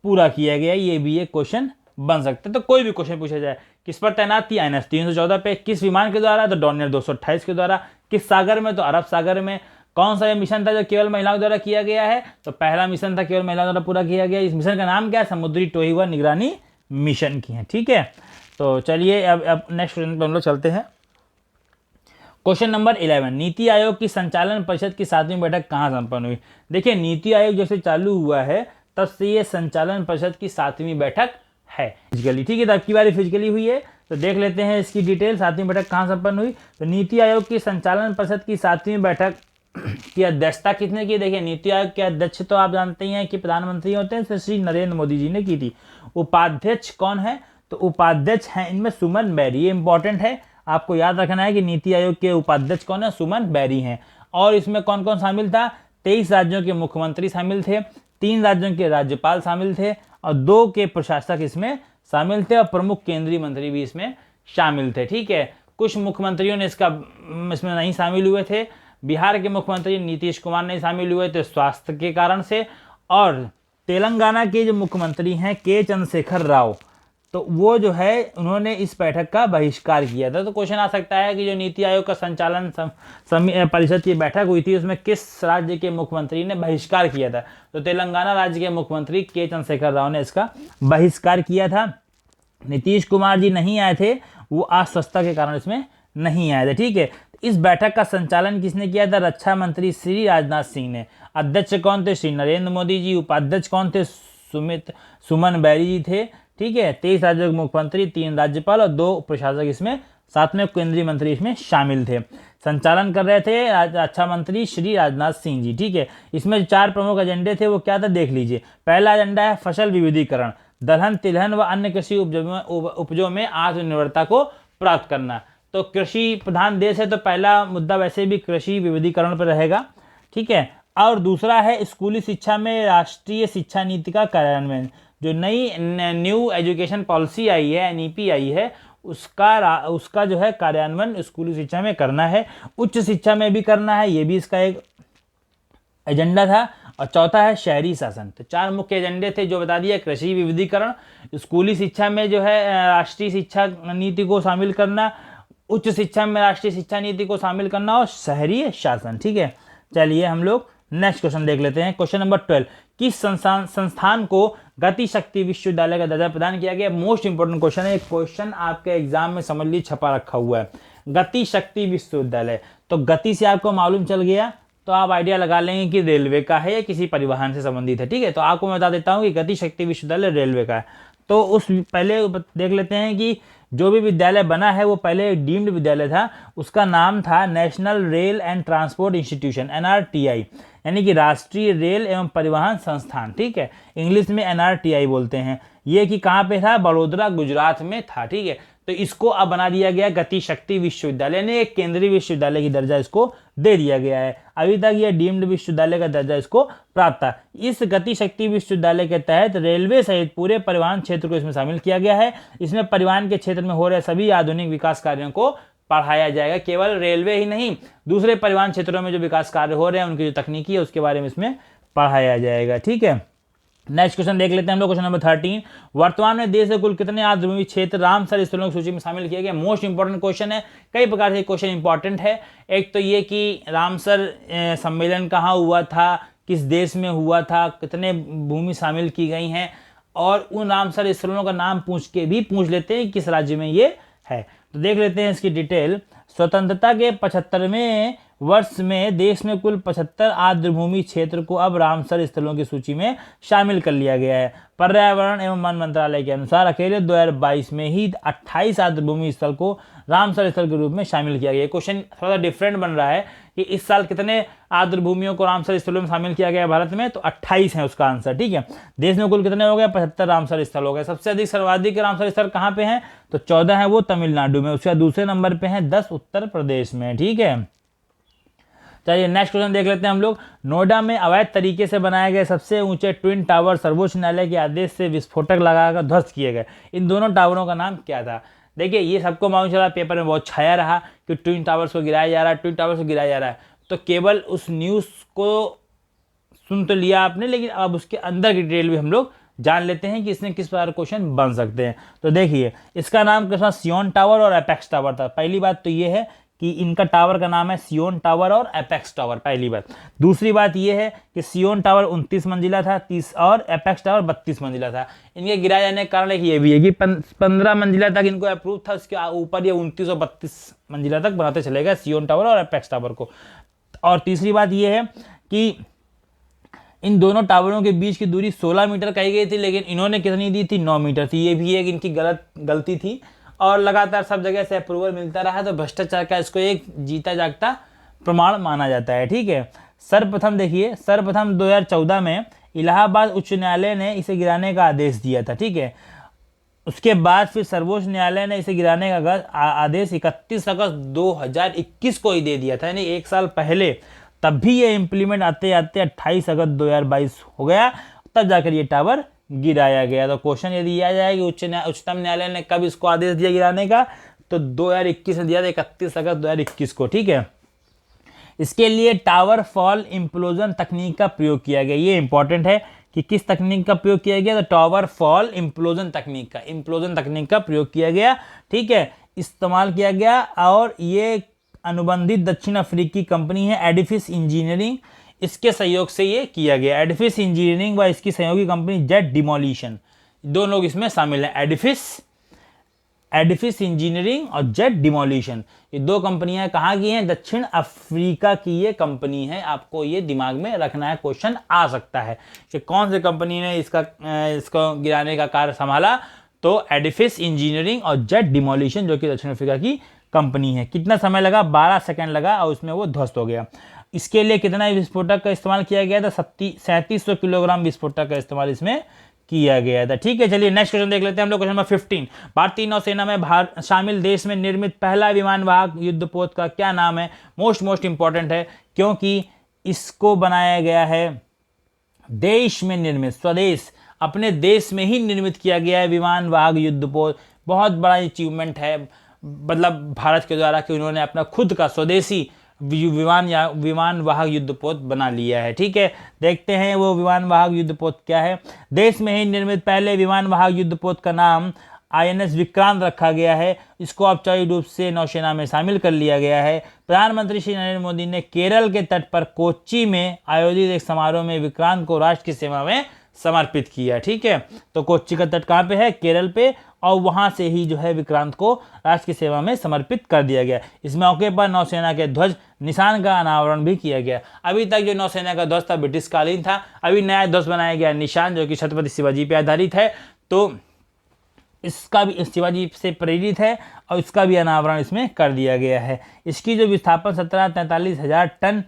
पूरा किया गया। ये भी एक क्वेश्चन बन सकता है। तो कोई भी क्वेश्चन पूछा जाए, किस पर तैनात थी, INS 314 पे, किस विमान के द्वारा, तो डॉर्नियर 228 के द्वारा, किस सागर में, तो अरब सागर में, कौन सा ये मिशन था जो केवल महिलाओं द्वारा किया गया है, तो पहला मिशन था केवल महिलाओं द्वारा पूरा किया गया। इस मिशन का नाम क्या है, समुद्री टोही व निगरानी मिशन की है। ठीक है, तो चलिए अब नेक्स्ट क्वेश्चन पर हम लोग चलते हैं। क्वेश्चन नंबर 11, नीति आयोग की संचालन परिषद की 7वीं बैठक कहाँ संपन्न हुई। देखिए नीति आयोग जब से चालू हुआ है तब से ये संचालन परिषद की 7वीं बैठक है फिजिकली। ठीक है, तो अब की बारी फिजिकली हुई है, तो देख लेते हैं इसकी डिटेल। 7वीं बैठक कहाँ संपन्न हुई, तो नीति आयोग की संचालन परिषद की 7वीं बैठक की अध्यक्षता किसने की। देखिए नीति आयोग के अध्यक्ष तो आप जानते ही हैं कि प्रधानमंत्री होते हैं, श्री नरेंद्र मोदी जी ने की थी। उपाध्यक्ष कौन है, तो उपाध्यक्ष हैं इनमें सुमन बैरी। ये इंपॉर्टेंट है, आपको याद रखना है कि नीति आयोग के उपाध्यक्ष कौन है, सुमन बैरी हैं। और इसमें कौन कौन शामिल था? 23 राज्यों के मुख्यमंत्री शामिल थे, 3 राज्यों के राज्यपाल शामिल थे और 2 के प्रशासक इसमें शामिल थे और प्रमुख केंद्रीय मंत्री भी इसमें शामिल थे। ठीक है, कुछ मुख्यमंत्रियों ने इसमें नहीं शामिल हुए थे। बिहार के मुख्यमंत्री नीतीश कुमार नहीं शामिल हुए थे स्वास्थ्य के कारण से, और तेलंगाना के जो मुख्यमंत्री हैं के चंद्रशेखर राव, तो वो जो है उन्होंने इस बैठक का बहिष्कार किया था। तो क्वेश्चन आ सकता है कि जो नीति आयोग का संचालन परिषद की बैठक हुई थी उसमें किस राज्य के मुख्यमंत्री ने बहिष्कार किया था? तो तेलंगाना राज्य के मुख्यमंत्री के चंद्रशेखर राव ने इसका बहिष्कार किया था। नीतीश कुमार जी नहीं आए थे, वो अस्वस्थता के कारण इसमें नहीं आए थे। ठीक है, इस बैठक का संचालन किसने किया था? रक्षा मंत्री श्री राजनाथ सिंह ने। अध्यक्ष कौन थे? श्री नरेंद्र मोदी जी। उपाध्यक्ष कौन थे? सुमन बैरी जी थे। ठीक है, 23 राज्यों के मुख्यमंत्री, 3 राज्यपाल और 2 प्रशासक इसमें, साथ में केंद्रीय मंत्री इसमें शामिल थे। संचालन कर रहे थे रक्षा मंत्री श्री राजनाथ सिंह जी। ठीक है, इसमें 4 प्रमुख एजेंडे थे, वो क्या था देख लीजिए। पहला एजेंडा है फसल विविधीकरण, दलहन तिलहन व अन्य कृषि उपजों में आत्मनिर्भरता को प्राप्त करना। तो कृषि प्रधान देश है तो पहला मुद्दा वैसे भी कृषि विविधीकरण पर रहेगा। ठीक है, और दूसरा है स्कूली शिक्षा में राष्ट्रीय शिक्षा नीति का कार्यान्वयन। जो नई न्यू एजुकेशन पॉलिसी आई है, एनईपी आई है, उसका जो है कार्यान्वयन स्कूली शिक्षा में करना है, उच्च शिक्षा में भी करना है, ये भी इसका एक एजेंडा था। और चौथा है शहरी शासन। तो 4 मुख्य एजेंडे थे जो बता दिया, कृषि विविधीकरण, स्कूली शिक्षा में जो है राष्ट्रीय शिक्षा नीति को शामिल करना, उच्च शिक्षा में राष्ट्रीय शिक्षा नीति को शामिल करना और शहरी शासन। ठीक है, चलिए हम लोग नेक्स्ट क्वेश्चन देख लेते हैं। क्वेश्चन नंबर 12, किस संस्थान को गति शक्ति विश्वविद्यालय का दर्जा प्रदान किया गया? मोस्ट इंपोर्टेंट क्वेश्चन है, एक क्वेश्चन आपके एग्जाम में समझ लीजिए छपा रखा हुआ है, गति शक्ति विश्वविद्यालय। तो गति से आपको मालूम चल गया तो आप आइडिया लगा लेंगे कि रेलवे का है या किसी परिवहन से संबंधित है। ठीक है, तो आपको मैं बता देता हूँ कि गति शक्ति विश्वविद्यालय रेलवे का है। तो उस पहले देख लेते हैं कि जो भी विद्यालय बना है वो पहले डीम्ड विद्यालय था, उसका नाम था national rail and transport institution, NRTI, यानी कि राष्ट्रीय रेल एवं परिवहन संस्थान। ठीक है, इंग्लिश में NRTI बोलते हैं। ये कि कहाँ पे था? बड़ोदरा गुजरात में था। ठीक है, तो इसको अब बना दिया गया गति शक्ति विश्वविद्यालय ने, एक केंद्रीय विश्वविद्यालय की दर्जा इसको दे दिया गया है। अभी तक ये डीम्ड विश्वविद्यालय का दर्जा इसको प्राप्त था। इस गति शक्ति विश्वविद्यालय के तहत रेलवे सहित पूरे परिवहन क्षेत्र को इसमें शामिल किया गया है। इसमें परिवहन के क्षेत्र में हो रहे सभी आधुनिक विकास कार्यों को पढ़ाया जाएगा। केवल रेलवे ही नहीं, दूसरे परिवहन क्षेत्रों में जो विकास कार्य हो रहे हैं उनकी जो तकनीकी है उसके बारे में इसमें पढ़ाया जाएगा। ठीक है, नेक्स्ट क्वेश्चन देख लेते हैं हम लोग। क्वेश्चन नंबर 13, वर्तमान में देश के कुल कितने आर्द्रभूमि क्षेत्र रामसर स्थलों की सूची में शामिल किए गए? मोस्ट इंपोर्टेंट क्वेश्चन है, कई प्रकार से क्वेश्चन इंपॉर्टेंट है। एक तो ये कि रामसर सम्मेलन कहाँ हुआ था, किस देश में हुआ था, कितने भूमि शामिल की गई हैं, और उन रामसर स्थलों का नाम पूछ लेते हैं किस राज्य में ये है। तो देख लेते हैं इसकी डिटेल। स्वतंत्रता के 75वें वर्ष में देश में कुल 75 आर्द्रभूमि क्षेत्र को अब रामसर स्थलों की सूची में शामिल कर लिया गया है। पर्यावरण एवं वन मंत्रालय के अनुसार अकेले 2022 में ही 28 आर्द्रभूमि स्थल को रामसर स्थल के रूप में शामिल किया गया। क्वेश्चन थोड़ा डिफरेंट बन रहा है कि इस साल कितने आर्द्रभूमियों को रामसर स्थलों में शामिल किया गया भारत में, तो 28 है उसका आंसर। ठीक है, देश में कुल कितने हो गए? 75 रामसर स्थल हो गए। सबसे अधिक सर्वाधिक रामसर स्थल कहाँ पे हैं? तो 14 है वो तमिलनाडु में, उसके दूसरे नंबर पे हैं 10 उत्तर प्रदेश में। ठीक है, चलिए नेक्स्ट क्वेश्चन देख लेते हैं हम लोग। नोएडा में अवैध तरीके से बनाए गए सबसे ऊंचे ट्विन टावर सर्वोच्च न्यायालय के आदेश से विस्फोटक लगाकर ध्वस्त किए गए। इन दोनों टावरों का नाम क्या था? देखिए ये सबको मालूम चला, पेपर में बहुत छाया रहा कि ट्विन टावर्स को गिराया जा रहा है, ट्विन टावर्स को गिराया जा रहा है। तो केवल उस न्यूज़ को सुन तो लिया आपने, लेकिन अब उसके अंदर की डिटेल भी हम लोग जान लेते हैं कि इसमें किस प्रकार क्वेश्चन बन सकते हैं। तो देखिए इसका नाम किस सियोन टावर और एपेक्स टावर था। पहली बात तो ये है कि इनका टावर का नाम है सियोन टावर और एपेक्स टावर, पहली बात। दूसरी बात ये है कि सियोन टावर 29 मंजिला था, 30 और एपेक्स टावर 32 मंजिला था। इनके गिराए जाने का कारण एक ये भी है कि 15 मंजिला तक इनको अप्रूव था, उसके ऊपर ये 29 और 32 मंजिला तक बनाते चले गए सियोन टावर और एपेक्स टावर को। और तीसरी बात ये है कि इन दोनों टावरों के बीच की दूरी 16 मीटर कही गई थी, लेकिन इन्होंने कितनी दी थी? 9 मीटर थी। ये भी एक इनकी गलती थी और लगातार सब जगह से अप्रूवल मिलता रहा, तो भ्रष्टाचार का इसको एक जीता जागता प्रमाण माना जाता है। ठीक है, सर्वप्रथम देखिए, सर्वप्रथम 2014 में इलाहाबाद उच्च न्यायालय ने इसे गिराने का आदेश दिया था। ठीक है, उसके बाद फिर सर्वोच्च न्यायालय ने इसे गिराने का आदेश 31 अगस्त 2021 को ही दे दिया था, यानी एक साल पहले तब भी ये इम्प्लीमेंट आते आते 28 अगस्त 2022 हो गया, तब जाकर ये टावर गिराया गया। तो क्वेश्चन यदि आ जाए कि उच्चतम न्यायालय ने कब इसको आदेश दिया गिराने का, तो 2021 में दिया था, 31 अगस्त 2021 को। ठीक है, इसके लिए टावर फॉल इम्प्लोजन तकनीक का प्रयोग किया गया। ये इंपॉर्टेंट है कि किस तकनीक का प्रयोग किया गया, तो टावर फॉल इम्प्लोजन तकनीक का प्रयोग किया गया। ठीक है, इस्तेमाल किया गया, और ये अनुबंधित दक्षिण अफ्रीकी कंपनी है एडिफिस इंजीनियरिंग, इसके सहयोग से ये किया गया। एडिफिस इंजीनियरिंग व इसकी सहयोगी कंपनी जेट डिमोलिशन, दो लोग इसमें शामिल हैं, एडिफिस इंजीनियरिंग और जेट डिमोलिशन। ये दो कंपनियां कहाँ की हैं, दक्षिण अफ्रीका की ये कंपनी है। आपको ये दिमाग में रखना है, क्वेश्चन आ सकता है कि कौन सी कंपनी ने इसको गिराने का कार्य संभाला, तो एडिफिस इंजीनियरिंग और जेट डिमोलिशन, जो कि दक्षिण अफ्रीका की कंपनी है। कितना समय लगा, 12 सेकंड लगा, और उसमें वो ध्वस्त हो गया। इसके लिए कितना विस्फोटक का इस्तेमाल किया गया था, 3700 किलोग्राम विस्फोटक का इस्तेमाल इसमें किया गया था। ठीक है, चलिए नेक्स्ट क्वेश्चन देख लेते हैं हम लोग। क्वेश्चन नंबर 15, भारतीय नौसेना में शामिल देश में निर्मित पहला विमानवाहक युद्धपोत का क्या नाम है। मोस्ट इंपॉर्टेंट है, क्योंकि इसको बनाया गया है देश में निर्मित, स्वदेश, अपने देश में ही निर्मित किया गया है विमानवाहक युद्धपोत। बहुत बड़ा अचीवमेंट है, मतलब भारत के द्वारा, कि उन्होंने अपना खुद का स्वदेशी विमानवाहक युद्धपोत बना लिया है। ठीक है, देखते हैं वो विमानवाहक युद्धपोत क्या है। देश में ही निर्मित पहले विमानवाहक युद्धपोत का नाम INS विक्रांत रखा गया है। इसको औपचारिक रूप से नौसेना में शामिल कर लिया गया है। प्रधानमंत्री श्री नरेंद्र मोदी ने केरल के तट पर कोच्चि में आयोजित एक समारोह में विक्रांत को राष्ट्र की सेवा में समर्पित किया। ठीक है, तो कोच्चि का तट कहाँ पे है, केरल पे, और वहां से ही जो है विक्रांत को राष्ट्र की सेवा में समर्पित कर दिया गया। इस मौके पर नौसेना के ध्वज निशान का अनावरण भी किया गया। अभी तक जो नौसेना का ध्वज था ब्रिटिश कालीन था, अभी नया ध्वज बनाया गया निशान, जो कि छत्रपति शिवाजी पे आधारित है। तो इसका भी शिवाजी से प्रेरित है, और इसका भी अनावरण इसमें कर दिया गया है। इसकी जो विस्थापन 17-43,000 टन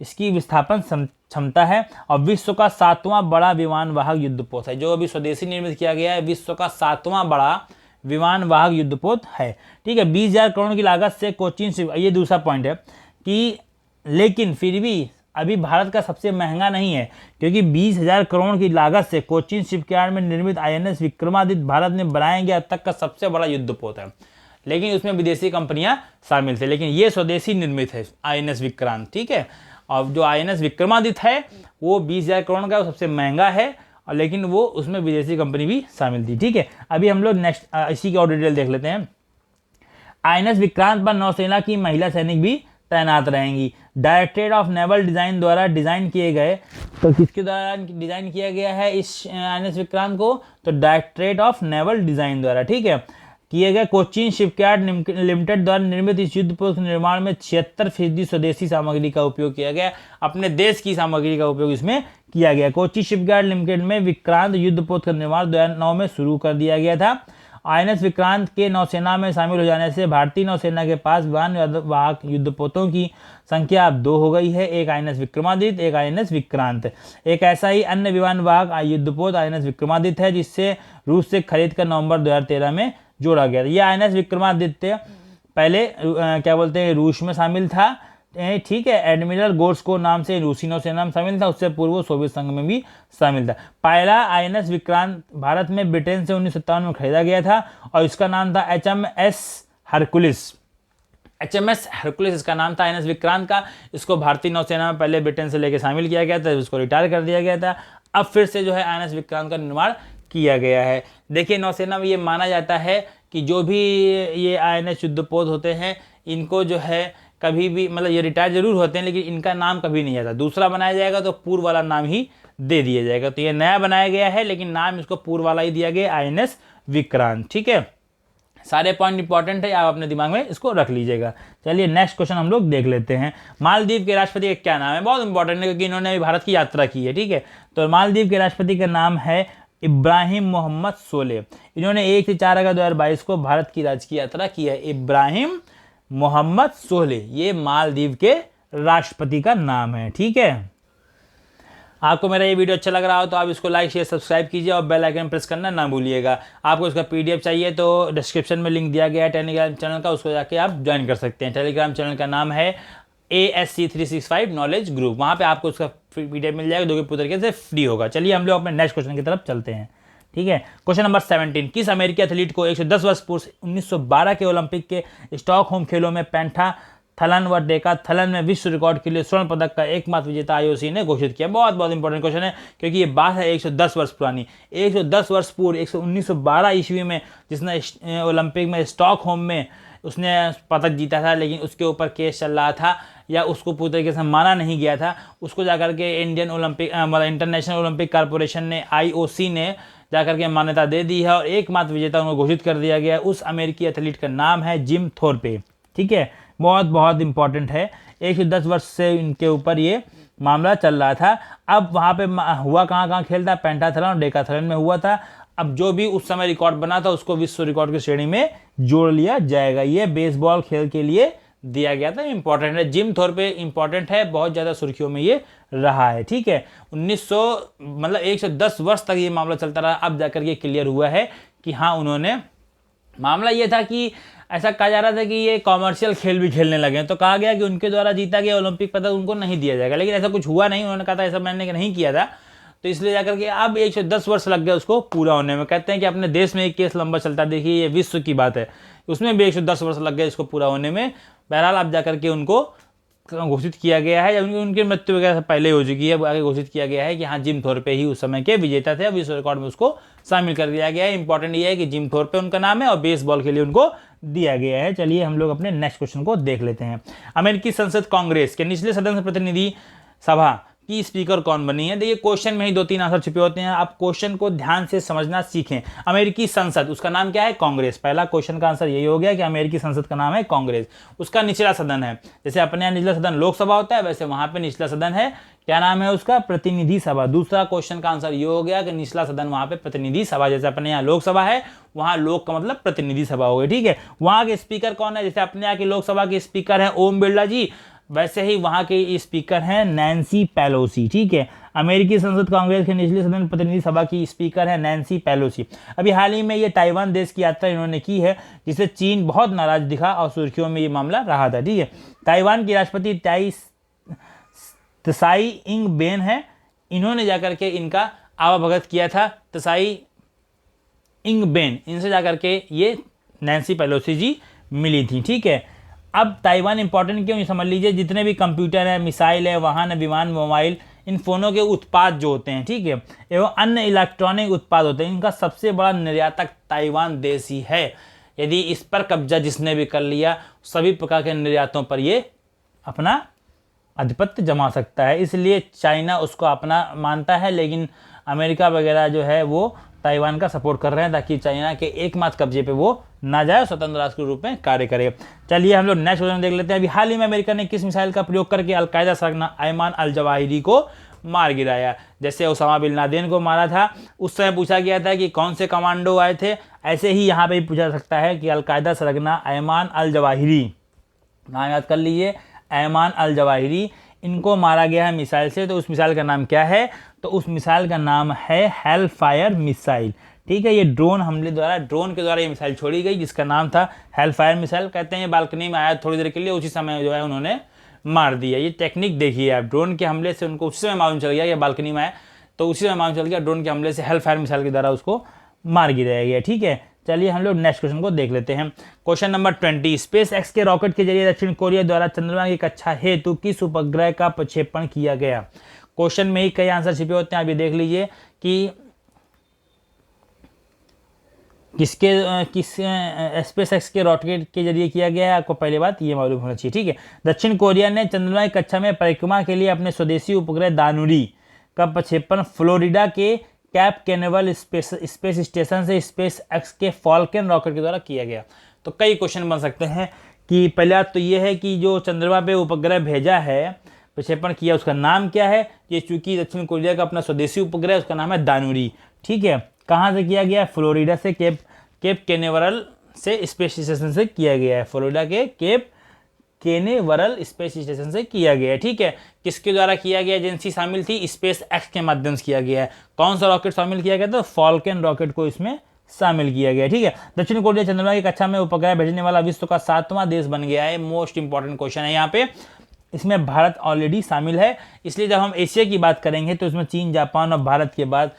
इसकी विस्थापन क्षमता है, और विश्व का 7वां बड़ा विमानवाहक युद्धपोत है। जो अभी स्वदेशी निर्मित किया गया है, विश्व का 7वां बड़ा विमानवाहक युद्धपोत है। ठीक है, 20,000 करोड़ की लागत से कोचीन शिप, ये दूसरा पॉइंट है कि, लेकिन फिर भी अभी भारत का सबसे महंगा नहीं है, क्योंकि 20,000 करोड़ की लागत से कोचीन शिपयार्ड में निर्मित INS विक्रमादित्य भारत में बनाया गया अब तक का सबसे बड़ा युद्धपोत है। लेकिन उसमें विदेशी कंपनियां शामिल थे, लेकिन ये स्वदेशी निर्मित है INS विक्रांत। ठीक है, और जो INS विक्रमादित्य है वो 20,000 करोड़ का सबसे महंगा है, और लेकिन वो उसमें विदेशी कंपनी भी शामिल थी। ठीक है, अभी हम लोग नेक्स्ट इसी की और डिटेल देख लेते हैं। INS विक्रांत पर नौसेना की महिला सैनिक भी तैनात रहेंगी। डायरेक्टरेट ऑफ नेवल डिजाइन द्वारा डिजाइन किए गए, तो किसके द्वारा डिजाइन किया गया है इस INS विक्रांत को, तो डायरेक्टरेट ऑफ नेवल डिजाइन द्वारा। ठीक है, किए गए। कोचीन शिपयार्ड लिमिटेड द्वारा निर्मित इस युद्धपोत के निर्माण में 76% स्वदेशी सामग्री का उपयोग किया गया। अपने देश की सामग्री का उपयोग इसमें किया गया। कोचीन शिपयार्ड लिमिटेड में विक्रांत युद्धपोत का निर्माण 2009 में शुरू कर दिया गया था। INS विक्रांत के नौसेना में शामिल हो जाने से भारतीय नौसेना के पास विमानवाहक युद्धपोतों की संख्या अब 2 हो गई है, एक INS विक्रमादित्य, एक INS विक्रांत। एक ऐसा ही अन्य विमानवाहक युद्धपोत INS विक्रमादित्य है, जिससे रूस से खरीद कर नवंबर 2013 में जोड़ा गया। यह INS विक्रमादित्य पहले क्या बोलते हैं रूस में शामिल था। ठीक है, एडमिरल गोर्स्को नाम से रूसी नौसेना में शामिल था, उससे पूर्व सोवियत संघ में भी शामिल था। पहला INS विक्रांत भारत में ब्रिटेन से 1957 में खरीदा गया था, और इसका नाम था HMS हरकुलिस। HMS हरकुलिस इसका नाम था INS विक्रांत का। इसको भारतीय नौसेना में पहले ब्रिटेन से लेकर शामिल किया गया था, उसको रिटायर कर दिया गया था। अब फिर से जो है INS विक्रांत का निर्माण किया गया है। देखिए, नौसेना में ये माना जाता है कि जो भी ये INS युद्धपोत होते हैं, इनको जो है कभी भी, मतलब ये रिटायर जरूर होते हैं, लेकिन इनका नाम कभी नहीं आता। दूसरा बनाया जाएगा तो पूर्व वाला नाम ही दे दिया जाएगा। तो ये नया बनाया गया है, लेकिन नाम इसको पूर्व वाला ही दिया गया, INS विक्रांत। ठीक है, सारे पॉइंट इंपॉर्टेंट है, आप अपने दिमाग में इसको रख लीजिएगा। चलिए नेक्स्ट क्वेश्चन हम लोग देख लेते हैं। मालदीव के राष्ट्रपति का क्या नाम है। बहुत इंपॉर्टेंट है, क्योंकि इन्होंने अभी भारत की यात्रा की है। ठीक है, तो मालदीव के राष्ट्रपति का नाम है इब्राहिम मोहम्मद सोले। इन्होंने 1 से 4 अगस्त 2022 को भारत की राजकीय यात्रा की है। इब्राहिम मोहम्मद सोले, ये मालदीव के राष्ट्रपति का नाम है। ठीक है, आपको मेरा ये वीडियो अच्छा लग रहा हो तो आप इसको लाइक शेयर सब्सक्राइब कीजिए, और बेल आइकन प्रेस करना ना भूलिएगा। आपको इसका PDF चाहिए तो डिस्क्रिप्शन में लिंक दिया गया है टेलीग्राम चैनल का, उसको जाके आप ज्वाइन कर सकते हैं। टेलीग्राम चैनल का नाम है ASC365 नॉलेज ग्रुप, वहाँ पे आपको उसका PDF मिल जाएगा, जो कि पूरी तरीके से फ्री होगा। चलिए हम लोग अपने नेक्स्ट क्वेश्चन की तरफ चलते हैं। ठीक है, क्वेश्चन नंबर 17, किस अमेरिकी एथलीट को 110 वर्ष पूर्व 1912 के ओलंपिक के स्टॉकहोम खेलों में पेंटाथलन व डेकाथलन में विश्व रिकॉर्ड के लिए स्वर्ण पदक का एकमात्र विजेता IOC ने घोषित किया? बहुत बहुत इंपॉर्टेंट क्वेश्चन है, क्योंकि ये बात है 110 वर्ष पुरानी। 110 वर्ष पूर्व 1912 ईस्वी में जिसने ओलंपिक में स्टॉकहोम में उसने पदक जीता था, लेकिन उसके ऊपर केस चल रहा था या उसको पूरी तरीके से माना नहीं गया था, उसको जाकर के इंटरनेशनल ओलंपिक कॉर्पोरेशन ने IOC ने जाकर के मान्यता दे दी है और एकमात्र विजेता उनको घोषित कर दिया गया है। उस अमेरिकी एथलीट का नाम है जिम थोरपे। ठीक है, बहुत बहुत इंपॉर्टेंट है। 110 वर्ष से इनके ऊपर ये मामला चल रहा था। अब वहाँ पे हुआ कहाँ खेल था? पेंटाथलन और डेकाथलन में हुआ था। अब जो भी उस समय रिकॉर्ड बना था उसको विश्व रिकॉर्ड की श्रेणी में जोड़ लिया जाएगा। ये बेसबॉल खेल के लिए दिया गया था, इंपॉर्टेंट है। जिम थोरपे इंपॉर्टेंट है, बहुत ज़्यादा सुर्खियों में ये रहा है। ठीक है, 110 वर्ष तक ये मामला चलता रहा। अब जाकर ये क्लियर हुआ है कि हाँ, उन्होंने मामला ये था कि ऐसा कहा जा रहा था कि ये कॉमर्शियल खेल भी खेलने लगे, तो कहा गया कि उनके द्वारा जीता गया ओलंपिक पदक उनको नहीं दिया जाएगा, लेकिन ऐसा कुछ हुआ नहीं। उन्होंने कहा था ऐसा मैंने नहीं किया था, तो इसलिए जाकर के अब 110 वर्ष लग गए उसको पूरा होने में। कहते हैं कि अपने देश में एक केस लंबा चलता, देखिए ये विश्व की बात है, उसमें भी 110 वर्ष लग गए इसको पूरा होने में। बहरहाल अब जाकर के उनको घोषित किया गया है, या उनकी मृत्यु वगैरह से पहले हो चुकी है, आगे घोषित किया गया है कि हाँ, जिम थोरपे ही उस समय के विजेता थे। अब विश्व रिकॉर्ड में उसको शामिल कर दिया गया है। इंपॉर्टेंट ये है कि जिम थोरपे उनका नाम है और बेसबॉल के लिए उनको दिया गया है। चलिए हम लोग अपने नेक्स्ट क्वेश्चन को देख लेते हैं। अमेरिकी संसद कांग्रेस के निचले सदन से प्रतिनिधि सभा की स्पीकर कौन बनी है? देखिए क्वेश्चन में ही 2-3 आंसर छुपे होते हैं, आप क्वेश्चन को ध्यान से समझना सीखें। अमेरिकी संसद, उसका नाम क्या है? कांग्रेस। पहला क्वेश्चन का आंसर यही हो गया कि अमेरिकी संसद का नाम है कांग्रेस। उसका निचला सदन है, जैसे अपने यहाँ निचला सदन लोकसभा होता है, वैसे वहां पे निचला सदन है, क्या नाम है उसका? प्रतिनिधि सभा। दूसरा क्वेश्चन का आंसर ये हो गया कि निचला सदन वहां पे प्रतिनिधि सभा, जैसे अपने यहाँ लोकसभा है, वहां लोक का मतलब प्रतिनिधि सभा हो गई। ठीक है, वहां के स्पीकर कौन है? जैसे अपने यहाँ की लोकसभा के स्पीकर है ओम बिरला जी, वैसे ही वहां के स्पीकर हैं नैन्सी पेलोसी। ठीक है, अमेरिकी संसद कांग्रेस के निचले सदन प्रतिनिधि सभा की स्पीकर है नैन्सी पेलोसी। अभी हाल ही में ये ताइवान देश की यात्रा इन्होंने की है, जिससे चीन बहुत नाराज दिखा और सुर्खियों में ये मामला रहा था। ठीक है, ताइवान की राष्ट्रपति त्साई इंग बेन है, इन्होंने जाकर के इनका आवाभगत किया था। त्साई इंग बेन, इनसे जाकर के ये नैन्सी पेलोसी जी मिली थी। ठीक है, अब ताइवान इंपॉर्टेंट क्यों, ये समझ लीजिए। जितने भी कंप्यूटर है, मिसाइल है, वाहन है, विमान, मोबाइल, इन फोनों के उत्पाद जो होते हैं, ठीक है, एवं अन्य इलेक्ट्रॉनिक उत्पाद होते हैं, इनका सबसे बड़ा निर्यातक ताइवान देश ही है। यदि इस पर कब्जा जिसने भी कर लिया, सभी प्रकार के निर्यातों पर ये अपना आधिपत्य जमा सकता है। इसलिए चाइना उसको अपना मानता है, लेकिन अमेरिका वगैरह जो है वो ताइवान का सपोर्ट कर रहे हैं, ताकि चाइना के एकमात्र कब्जे पे वो ना जाए, स्वतंत्र राष्ट्र के रूप में कार्य करे। चलिए हम लोग नेक्स्ट क्वेश्चन देख लेते हैं। अभी हाल ही में अमेरिका ने किस मिसाइल का प्रयोग करके अलकायदा सरगना अयमान अल जवाहिरी को मार गिराया? जैसे ओसामा बिन लादेन को मारा था, उस समय पूछा गया था कि कौन से कमांडो आए थे, ऐसे ही यहाँ पे भी पूछा सकता है कि अलकायदा सरगना अयमान अल जवाहिरी, नाम याद कर लीजिए, अयमान अल जवाहिरी, इनको मारा गया है मिसाइल से। तो उस मिसाइल का नाम क्या है? तो उस मिसाइल का नाम है हेल फायर मिसाइल। ठीक है, ये ड्रोन हमले द्वारा, ड्रोन के द्वारा ये मिसाइल छोड़ी गई, जिसका नाम था हेल फायर मिसाइल। कहते हैं ये बालकनी में आया थोड़ी देर के लिए, उसी समय जो है उन्होंने मार दिया। ये टेक्निक देखिए आप, ड्रोन के हमले से उनको उसी समय मालूम चल गया कि बालकनी में आया, तो उसी समय मालूम चल गया, ड्रोन के हमले से हेल फायर मिसाइल के द्वारा उसको मार गिराया गया। ठीक है, चलिए हम लोग नेक्स्ट क्वेश्चन को देख लेते हैं। क्वेश्चन नंबर 20, स्पेस एक्स के रॉकेट के जरिए दक्षिण कोरिया द्वारा चंद्रमा की कक्षा हेतु किस उपग्रह का प्रक्षेपण किया गया? क्वेश्चन में ही कई आंसर छिपे होते हैं, अभी देख लीजिए कि किस स्पेस एक्स के रॉकेट के जरिए किया गया है, आपको पहले बात ये मालूम होना चाहिए। ठीक है, दक्षिण कोरिया ने चंद्रमा की कक्षा में परिक्रमा के लिए अपने स्वदेशी उपग्रह दानुरी का प्रक्षेपण फ्लोरिडा के कैप कैनेवल स्पेस स्टेशन से स्पेस एक्स के फॉल्कन रॉकेट के द्वारा किया गया। तो कई क्वेश्चन बन सकते हैं कि पहले बात तो ये है कि जो चंद्रमा पे उपग्रह भेजा है, प्रक्षेपण किया, उसका नाम क्या है? ये चूंकि दक्षिण कोरिया का अपना स्वदेशी उपग्रह, उसका नाम है दानुरी। ठीक है, कहाँ से किया गया? फ्लोरिडा से, केप कैनेवरल से स्पेस स्टेशन से किया गया है। फ्लोरिडा के केप कैनेवरल स्पेस स्टेशन से किया गया है। ठीक है, किसके द्वारा किया गया? एजेंसी शामिल थी, स्पेस एक्स के माध्यम से किया गया है। कौन सा रॉकेट शामिल किया गया? तो फॉल्कन रॉकेट को इसमें शामिल किया गया। ठीक है, दक्षिण कोरिया चंद्रमा की कक्षा में उपग्रह भेजने वाला विश्व का 7वां देश बन गया है। मोस्ट इंपॉर्टेंट क्वेश्चन है यहाँ पे। इसमें भारत ऑलरेडी शामिल है, इसलिए जब हम एशिया की बात करेंगे तो इसमें चीन, जापान और भारत के बाद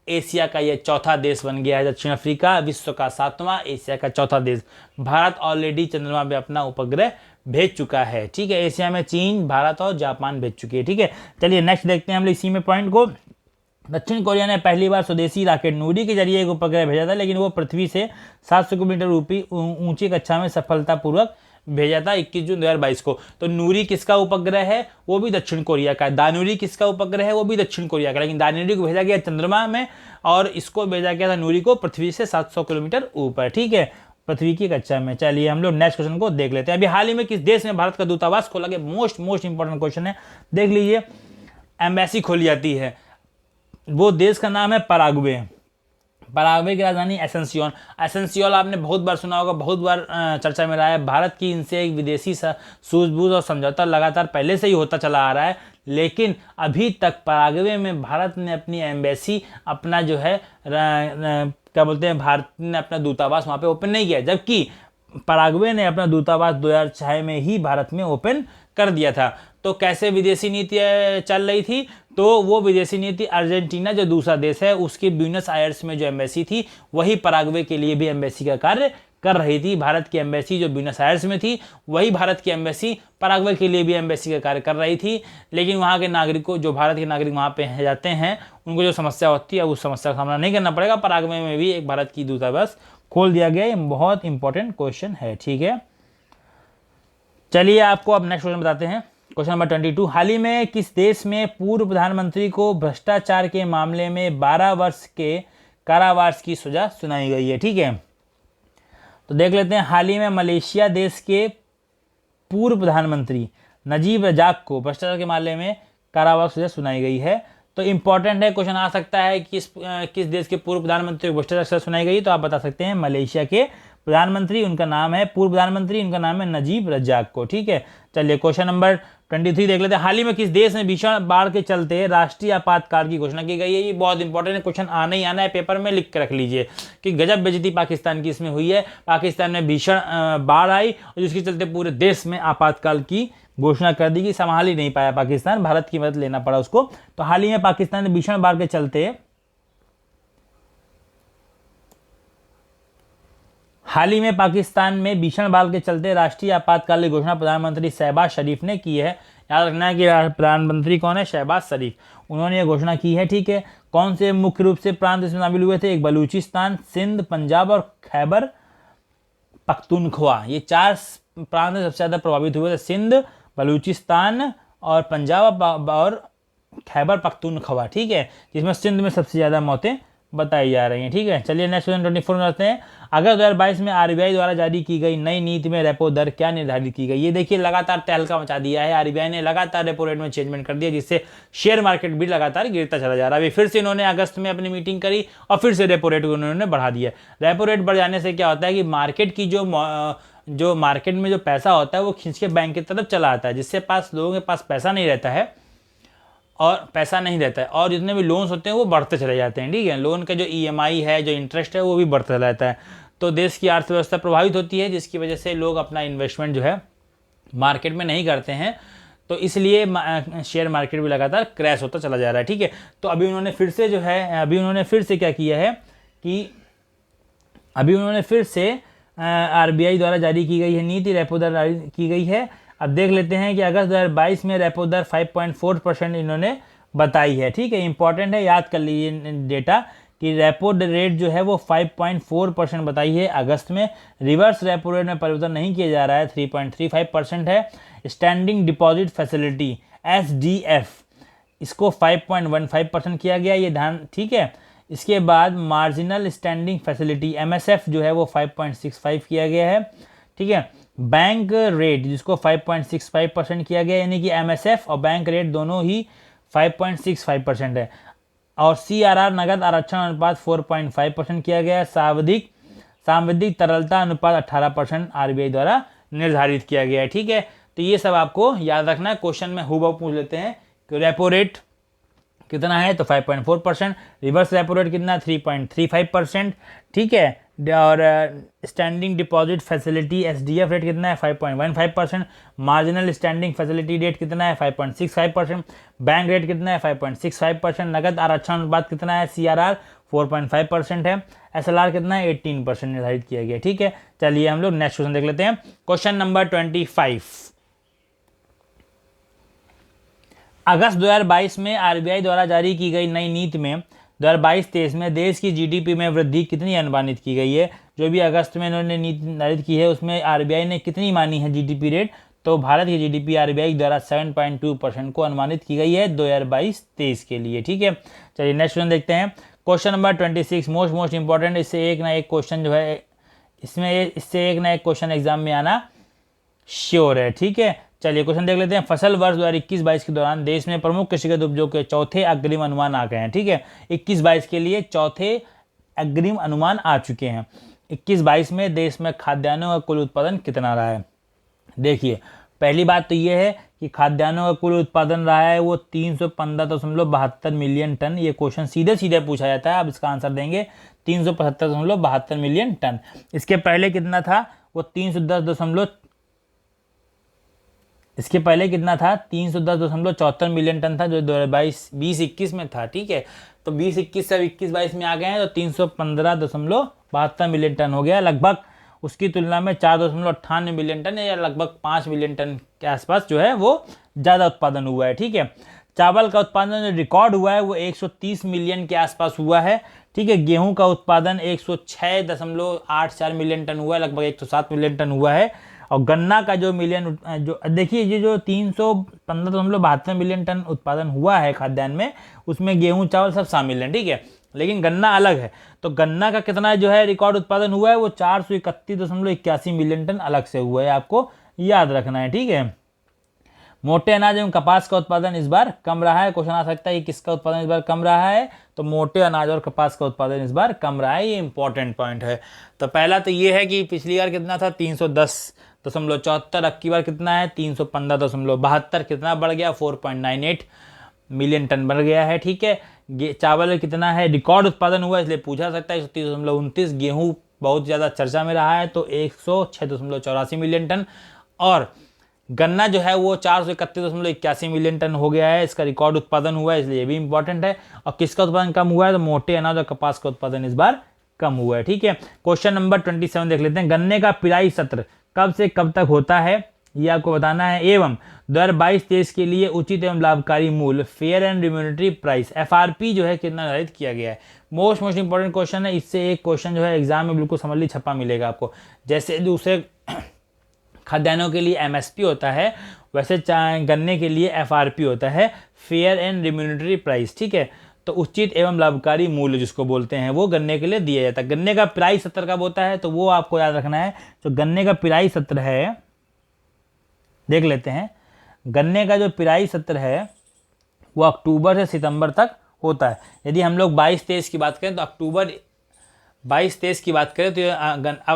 एशिया का ये चौथा देश बन गया है। दक्षिण अफ्रीका विश्व का 7वां, एशिया का चौथा देश। भारत ऑलरेडी चंद्रमा पे अपना उपग्रह भेज चुका है, ठीक है। एशिया में चीन, भारत और जापान भेज चुके हैं, ठीक है। चलिए नेक्स्ट देखते हैं हम लोग इसी में पॉइंट को। दक्षिण कोरिया ने पहली बार स्वदेशी रॉकेट नूरी के जरिए एक उपग्रह भेजा था, लेकिन वो पृथ्वी से 700 किलोमीटर ऊंची कक्षा में सफलतापूर्वक भेजा था 21 जून 2022 को। तो नूरी किसका उपग्रह है? वो भी दक्षिण कोरिया का है। दानूरी किसका उपग्रह है? वो भी दक्षिण कोरिया का, लेकिन दानूरी को भेजा गया चंद्रमा में और इसको भेजा गया था नूरी को पृथ्वी से 700 किलोमीटर ऊपर, ठीक है, पृथ्वी की कक्षा में। चलिए हम लोग नेक्स्ट क्वेश्चन को देख लेते हैं। अभी हाल ही में किस देश में भारत का दूतावास खोला गया? मोस्ट इंपॉर्टेंट क्वेश्चन है, देख लीजिए। एम्बेसी खोली जाती है, वो देश का नाम है पराग्वे। पराग्वे की राजधानी एसेंसियोन। एसेंसियोन आपने बहुत बार सुना होगा, बहुत बार चर्चा में रहा है। भारत की इनसे एक विदेशी सूझबूझ और समझौता लगातार पहले से ही होता चला आ रहा है, लेकिन अभी तक पराग्वे में भारत ने अपनी एम्बेसी, अपना जो है क्या बोलते हैं, भारत ने अपना दूतावास वहाँ पे ओपन नहीं किया, जबकि पराग्वे ने अपना दूतावास 2006 में ही भारत में ओपन कर दिया था। तो कैसे विदेशी नीति चल रही थी? तो वो विदेशी नीति अर्जेंटीना जो दूसरा देश है उसकी ब्यूनस आयर्स में जो एम्बेसी थी वही पराग्वे के लिए भी एम्बेसी का कार्य कर रही थी। भारत की एम्बेसी जो ब्यूनस आयर्स में थी वही भारत की एम्बेसी पराग्वे के लिए भी एम्बेसी का कार्य कर रही थी। लेकिन वहाँ के नागरिकों, जो भारत के नागरिक वहाँ पे जाते हैं, उनको जो समस्या होती है उस समस्या का सामना नहीं करना पड़ेगा। पराग्वे में भी एक भारत की दूतावास खोल दिया गया। ये बहुत इंपॉर्टेंट क्वेश्चन है, ठीक है। चलिए आपको अब नेक्स्ट क्वेश्चन बताते हैं। क्वेश्चन नंबर 22, हाल ही में किस देश में पूर्व प्रधानमंत्री को भ्रष्टाचार के मामले में 12 वर्ष के कारावास की सजा सुनाई गई है, ठीक है। तो देख लेते हैं, हाल ही में मलेशिया देश के पूर्व प्रधानमंत्री नजीब रजाक को भ्रष्टाचार के मामले में कारावास सजा सुनाई गई है। तो इंपॉर्टेंट है, क्वेश्चन आ सकता है किस देश के पूर्व प्रधानमंत्री को भ्रष्टाचार सजा सुनाई गई, तो आप बता सकते हैं मलेशिया के प्रधानमंत्री, उनका नाम है, पूर्व प्रधानमंत्री, उनका नाम है नजीब रजाक को, ठीक है। चलिए क्वेश्चन नंबर 23 देख लेते हैं। हाल ही में किस देश में भीषण बाढ़ के चलते राष्ट्रीय आपातकाल की घोषणा की गई है? ये बहुत इंपॉर्टेंट है, क्वेश्चन आना ही आना है, पेपर में लिख के रख लीजिए कि गजब बेइज्जती पाकिस्तान की इसमें हुई है। पाकिस्तान में भीषण बाढ़ आई और जिसके चलते पूरे देश में आपातकाल की घोषणा कर दी कि संभाल ही नहीं पाया पाकिस्तान, भारत की मदद लेना पड़ा उसको। तो हाल ही में पाकिस्तान ने भीषण बाढ़ के चलते पाकिस्तान में भीषण बाढ़ के चलते राष्ट्रीय आपातकाल की घोषणा प्रधानमंत्री शहबाज शरीफ ने की है। याद रखना है कि प्रधानमंत्री कौन है? शहबाज शरीफ, उन्होंने ये घोषणा की है, ठीक है। कौन से मुख्य रूप से प्रांत इसमें शामिल हुए थे? एक बलूचिस्तान, सिंध, पंजाब और खैबर पख्तूनख्वा। ये 4 प्रांत सबसे ज़्यादा प्रभावित हुए थे, सिंध, बलूचिस्तान और पंजाब और खैबर पख्तूनख्वा, ठीक है, जिसमें सिंध में सबसे ज़्यादा मौतें बताई जा रही हैं, ठीक है। चलिए नेक्स्ट क्वेश्चन 24 में आते हैं। अगस्त 2022 में आरबीआई द्वारा जारी की गई नई नीति में रेपो दर क्या निर्धारित की गई? ये देखिए लगातार तहलका मचा दिया है, आरबीआई ने लगातार रेपो रेट में चेंजमेंट कर दिया, जिससे शेयर मार्केट भी लगातार गिरता चला जा रहा है। अभी फिर से इन्होंने अगस्त में अपनी मीटिंग करी और फिर से रेपो रेट को उन्होंने बढ़ा दिया। रेपो रेट बढ़ जाने से क्या होता है कि मार्केट की जो मार्केट में जो पैसा होता है वो खींच के बैंक की तरफ चला आता है, जिससे लोगों के पास पैसा नहीं रहता है और जितने भी लोन्स होते हैं वो बढ़ते चले जाते हैं, ठीक है। लोन का जो ईएमआई है, जो इंटरेस्ट है, वो भी बढ़ता चला जाता है। तो देश की अर्थव्यवस्था प्रभावित होती है, जिसकी वजह से लोग अपना इन्वेस्टमेंट जो है मार्केट में नहीं करते हैं, तो इसलिए शेयर मार्केट भी लगातार क्रैश होता चला जा रहा है, ठीक है। तो अभी उन्होंने फिर से क्या किया है कि अभी उन्होंने फिर से आरबीआई द्वारा जारी की गई है नीति, रेपो दर जारी की गई है। अब देख लेते हैं कि अगस्त 2022 में रेपो दर 5.4% इन्होंने बताई है, ठीक है। इंपॉर्टेंट है, याद कर लीजिए डेटा कि रेपो रेट जो है वो 5.4% बताई है अगस्त में। रिवर्स रेपो रेट में परिवर्तन नहीं किया जा रहा है, 3.35% है। स्टैंडिंग डिपॉजिट फैसिलिटी SDF इसको 5.15% किया गया, ये ध्यान, ठीक है। इसके बाद मार्जिनल स्टैंडिंग फैसिलिटी MSF जो है वो 5.65 किया गया है, ठीक है। बैंक रेट जिसको 5.65% किया गया, यानी कि MSF और बैंक रेट दोनों ही 5.65% है। और CRR नगद आरक्षण अनुपात 4.5% किया गया है। सांविधिक तरलता अनुपात 18% आरबीआई द्वारा निर्धारित किया गया है, ठीक है। तो ये सब आपको याद रखना है, क्वेश्चन में हूबहू पूछ लेते हैं कि रेपो रेट कितना है, तो 5.4%, रिवर्स रेपो रेट कितना, 3.35%, ठीक है। और standing deposit facility SDF rate कितना है 5.15%, मार्जिनल स्टैंडिंग फैसिलिटी रेट कितना है 5.65%, बैंक रेट कितना है 5.65%, नगद आरक्षण अनुपात कितना है CRR 4.5% है, SLR कितना है 18% निर्धारित किया गया। ठीक है, चलिए हम लोग नेक्स्ट क्वेश्चन देख लेते हैं। क्वेश्चन नंबर 25, अगस्त 2022 में RBI द्वारा जारी की गई नई नीति में 2022-23 में देश की GDP में वृद्धि कितनी अनुमानित की गई है। जो भी अगस्त में इन्होंने नीति निर्धारित की है उसमें RBI ने कितनी मानी है GDP रेट, तो भारत की GDP RBI द्वारा 7.2% को अनुमानित की गई है 2022-23 के लिए। ठीक है, चलिए नेक्स्ट क्वेश्चन देखते हैं। क्वेश्चन नंबर 26 मोस्ट इंपॉर्टेंट, इससे एक ना एक क्वेश्चन जो है इससे एक ना एक क्वेश्चन एग्जाम में आना श्योर है। ठीक है, चलिए क्वेश्चन देख लेते हैं। फसल वर्ष 2021-22 के दौरान देश में प्रमुख कृषिगत उपजों के चौथे अग्रिम अनुमान आ गए हैं। ठीक है, 21-22 के लिए चौथे अग्रिम अनुमान आ चुके हैं। 21-22 में देश में खाद्यान्नों का कुल उत्पादन कितना रहा है। देखिए, पहली बात तो ये है कि खाद्यान्नों का कुल उत्पादन रहा है वो 315.72 मिलियन टन। ये क्वेश्चन सीधे सीधे पूछा जाता है, आप इसका आंसर देंगे 375.72 मिलियन टन। इसके पहले कितना था, वो 310.74 मिलियन टन था, जो 2022-21 में था। ठीक है, तो 2021 से 21-22 में आ गए हैं तो 315.72 मिलियन टन हो गया। लगभग उसकी तुलना में 4.98 मिलियन टन या लगभग 5 मिलियन टन के आसपास जो है वो ज़्यादा उत्पादन हुआ है। ठीक है, चावल का उत्पादन जो रिकॉर्ड हुआ है वो 130 मिलियन के आसपास हुआ है। ठीक है, गेहूं का उत्पादन 106.84 मिलियन टन हुआ है, लगभग 107 मिलियन टन हुआ है। और गन्ना का जो देखिए ये जो 315.72 मिलियन टन उत्पादन हुआ है खाद्यान्न में, उसमें गेहूं चावल सब शामिल हैं। ठीक है, लेकिन गन्ना अलग है, तो गन्ना का कितना जो है रिकॉर्ड उत्पादन हुआ है वो 431.81 मिलियन टन अलग से हुआ है, आपको याद रखना है। ठीक है, मोटे अनाज एवं कपास का उत्पादन इस बार कम रहा है। क्वेश्चन आ सकता है कि किसका उत्पादन इस बार कम रहा है, तो मोटे अनाज और कपास का उत्पादन इस बार कम रहा है। ये इंपॉर्टेंट पॉइंट है। तो पहला तो ये है कि पिछली बार कितना था 310.74, अब की बार कितना है 315.72, कितना बढ़ गया 4.98 मिलियन टन बढ़ गया है। ठीक है, चावल कितना है रिकॉर्ड उत्पादन हुआ, इसलिए पूछा सकता है 130.29। गेहूं बहुत ज़्यादा चर्चा में रहा है तो 106.84 मिलियन टन, और गन्ना जो है वो 431.81 मिलियन टन हो गया है, इसका रिकॉर्ड उत्पादन हुआ है, इसलिए ये भी इंपॉर्टेंट है। और किसका उत्पादन कम हुआ है, तो मोटे अनाज और कपास का उत्पादन इस बार कम हुआ है। ठीक है, क्वेश्चन नंबर 27 देख लेते हैं। गन्ने का पिराई सत्र कब से कब तक होता है, ये आपको बताना है। एवं 2022-23 के लिए उचित एवं लाभकारी मूल्य फेयर एंड रिम्यूनरेटरी प्राइस FRP जो है कितना निर्धारित किया गया है। मोस्ट इंपॉर्टेंट क्वेश्चन है, इससे एक क्वेश्चन जो है एग्जाम में बिल्कुल समझ ली छपा मिलेगा आपको। जैसे दूसरे खाद्यान्नों के लिए MSP होता है, वैसे गन्ने के लिए FRP होता है, फेयर एंड रिम्यूनरेटरी प्राइस। ठीक है, तो उचित एवं लाभकारी मूल्य जिसको बोलते हैं वो गन्ने के लिए दिया जाता है। गन्ने का पिराई सत्र कब होता है, तो वो आपको याद रखना है। जो गन्ने का पिराई सत्र है, देख लेते हैं, गन्ने का जो पिराई सत्र है वो अक्टूबर से सितंबर तक होता है। यदि हम लोग 22-23 की बात करें तो अक्टूबर 22-23 की बात करें तो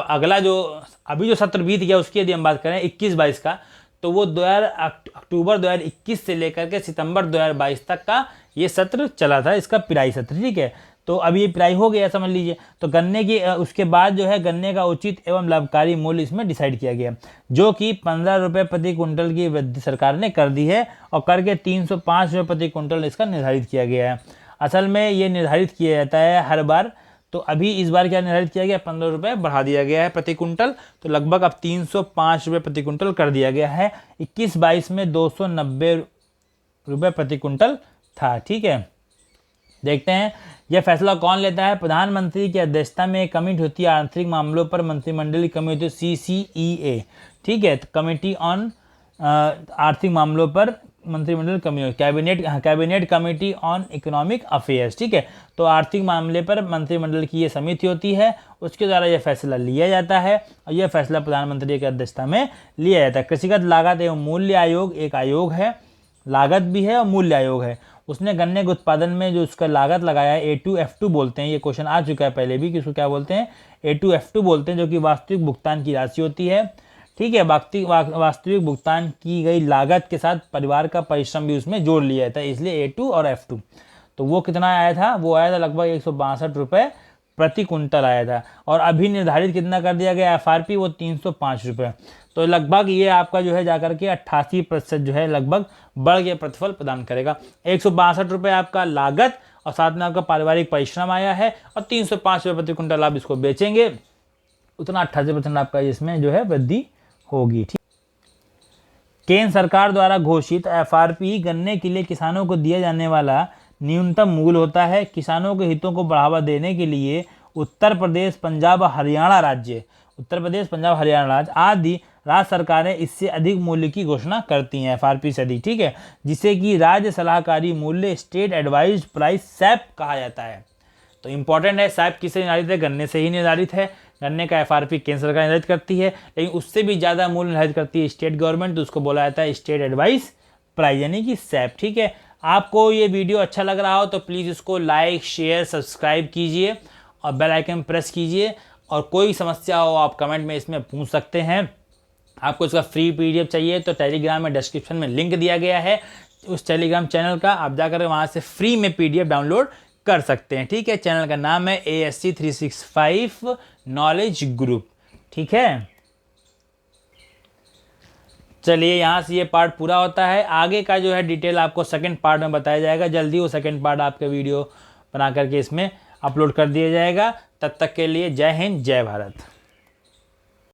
अगला जो अभी जो सत्र बीत गया उसकी यदि हम बात करें 21-22 का, तो वो अक्टूबर 2021 से लेकर के सितंबर 2022 तक का ये सत्र चला था, इसका पिराई सत्र। ठीक है, तो अभी ये पिराई हो गया समझ लीजिए। तो गन्ने की उसके बाद जो है गन्ने का उचित एवं लाभकारी मूल्य इसमें डिसाइड किया गया, जो कि 15 रुपये प्रति कुंटल की वृद्धि सरकार ने कर दी है, और करके 305 रुपये प्रति कुंटल इसका निर्धारित किया गया है। असल में ये निर्धारित किया जाता है हर बार, तो अभी इस बार क्या निर्धारित किया गया, 15 रुपये बढ़ा दिया गया है प्रति कुंटल, तो लगभग अब 305 रुपये प्रति कुंटल कर दिया गया है। 21-22 में 290 रुपये प्रति कुंटल था। ठीक है, देखते हैं यह फैसला कौन लेता है। प्रधानमंत्री की अध्यक्षता में एक कमेटी होती है आर्थिक मामलों पर मंत्रिमंडल की कमेटी CCEA। ठीक है, तो कमेटी ऑन आर्थिक मामलों पर मंत्रिमंडल committee, cabinet committee on economic affairs. ठीक है, तो आर्थिक मामले पर मंत्रिमंडल की ये समिति होती है, उसके द्वारा यह फैसला लिया जाता है, और यह फैसला प्रधानमंत्री की अध्यक्षता में लिया जाता है। कृषिगत लागत एवं मूल्य आयोग एक आयोग है, लागत भी है और मूल्य आयोग है। उसने गन्ने के उत्पादन में जो उसका लागत लगाया है A2F2 बोलते हैं, ये क्वेश्चन आ चुका है पहले भी कि उसको क्या बोलते हैं, A2F2 बोलते हैं, जो कि वास्तविक भुगतान की राशि होती है। ठीक है, वास्तविक भुगतान की गई लागत के साथ परिवार का परिश्रम भी उसमें जोड़ लिया जाता है, इसलिए A2 और F2। तो वो कितना आया था, वो आया था लगभग 162 रुपये प्रति कुंटल आया था और अभी निर्धारित कितना कर दिया गया FRP, वो 305 रुपये। तो लगभग ये आपका जो है जाकर के 88% जो है लगभग बढ़ के प्रतिफल प्रदान करेगा। 162 रुपये आपका लागत और साथ में आपका पारिवारिक परिश्रम आया है और 305 रुपये प्रति कुंटल आप इसको बेचेंगे, उतना 88% आपका इसमें जो है वृद्धि होगी। ठीक, केंद्र सरकार द्वारा घोषित FRP गन्ने के लिए किसानों को दिया जाने वाला न्यूनतम मूल्य होता है। किसानों के हितों को बढ़ावा देने के लिए उत्तर प्रदेश, पंजाब, हरियाणा राज्य, उत्तर प्रदेश, पंजाब, हरियाणा राज्य आदि राज्य सरकारें इससे अधिक मूल्य की घोषणा करती हैं, FRP से अधिक। ठीक है, जिसे कि राज्य सलाहकारी मूल्य, स्टेट एडवाइज्ड प्राइस, सैप कहा जाता है। तो इंपॉर्टेंट है, सैप किससे निर्धारित है? गन्ने से ही निर्धारित है। गन्ने का FRP केंद्र सरकार निर्धारित करती है, लेकिन उससे भी ज़्यादा मूल्य निर्धारित करती है स्टेट गवर्नमेंट, तो उसको बोला जाता है स्टेट एडवाइस प्राइस यानी कि सैप। ठीक है, आपको ये वीडियो अच्छा लग रहा हो तो प्लीज़ इसको लाइक, शेयर, सब्सक्राइब कीजिए और बेल आइकन प्रेस कीजिए। और कोई समस्या हो आप कमेंट में इसमें पूछ सकते हैं। आपको इसका फ्री PDF चाहिए तो टेलीग्राम में डिस्क्रिप्शन में लिंक दिया गया है उस टेलीग्राम चैनल का, आप जाकर वहाँ से फ्री में PDF डाउनलोड कर सकते हैं। ठीक है, चैनल का नाम है ASC 365 नॉलेज ग्रुप। ठीक है, चलिए यहाँ से ये पार्ट पूरा होता है। आगे का जो है डिटेल आपको सेकंड पार्ट में बताया जाएगा। जल्दी वो सेकंड पार्ट आपके वीडियो बना करके इसमें अपलोड कर दिया जाएगा। तब तक के लिए जय हिंद, जय भारत।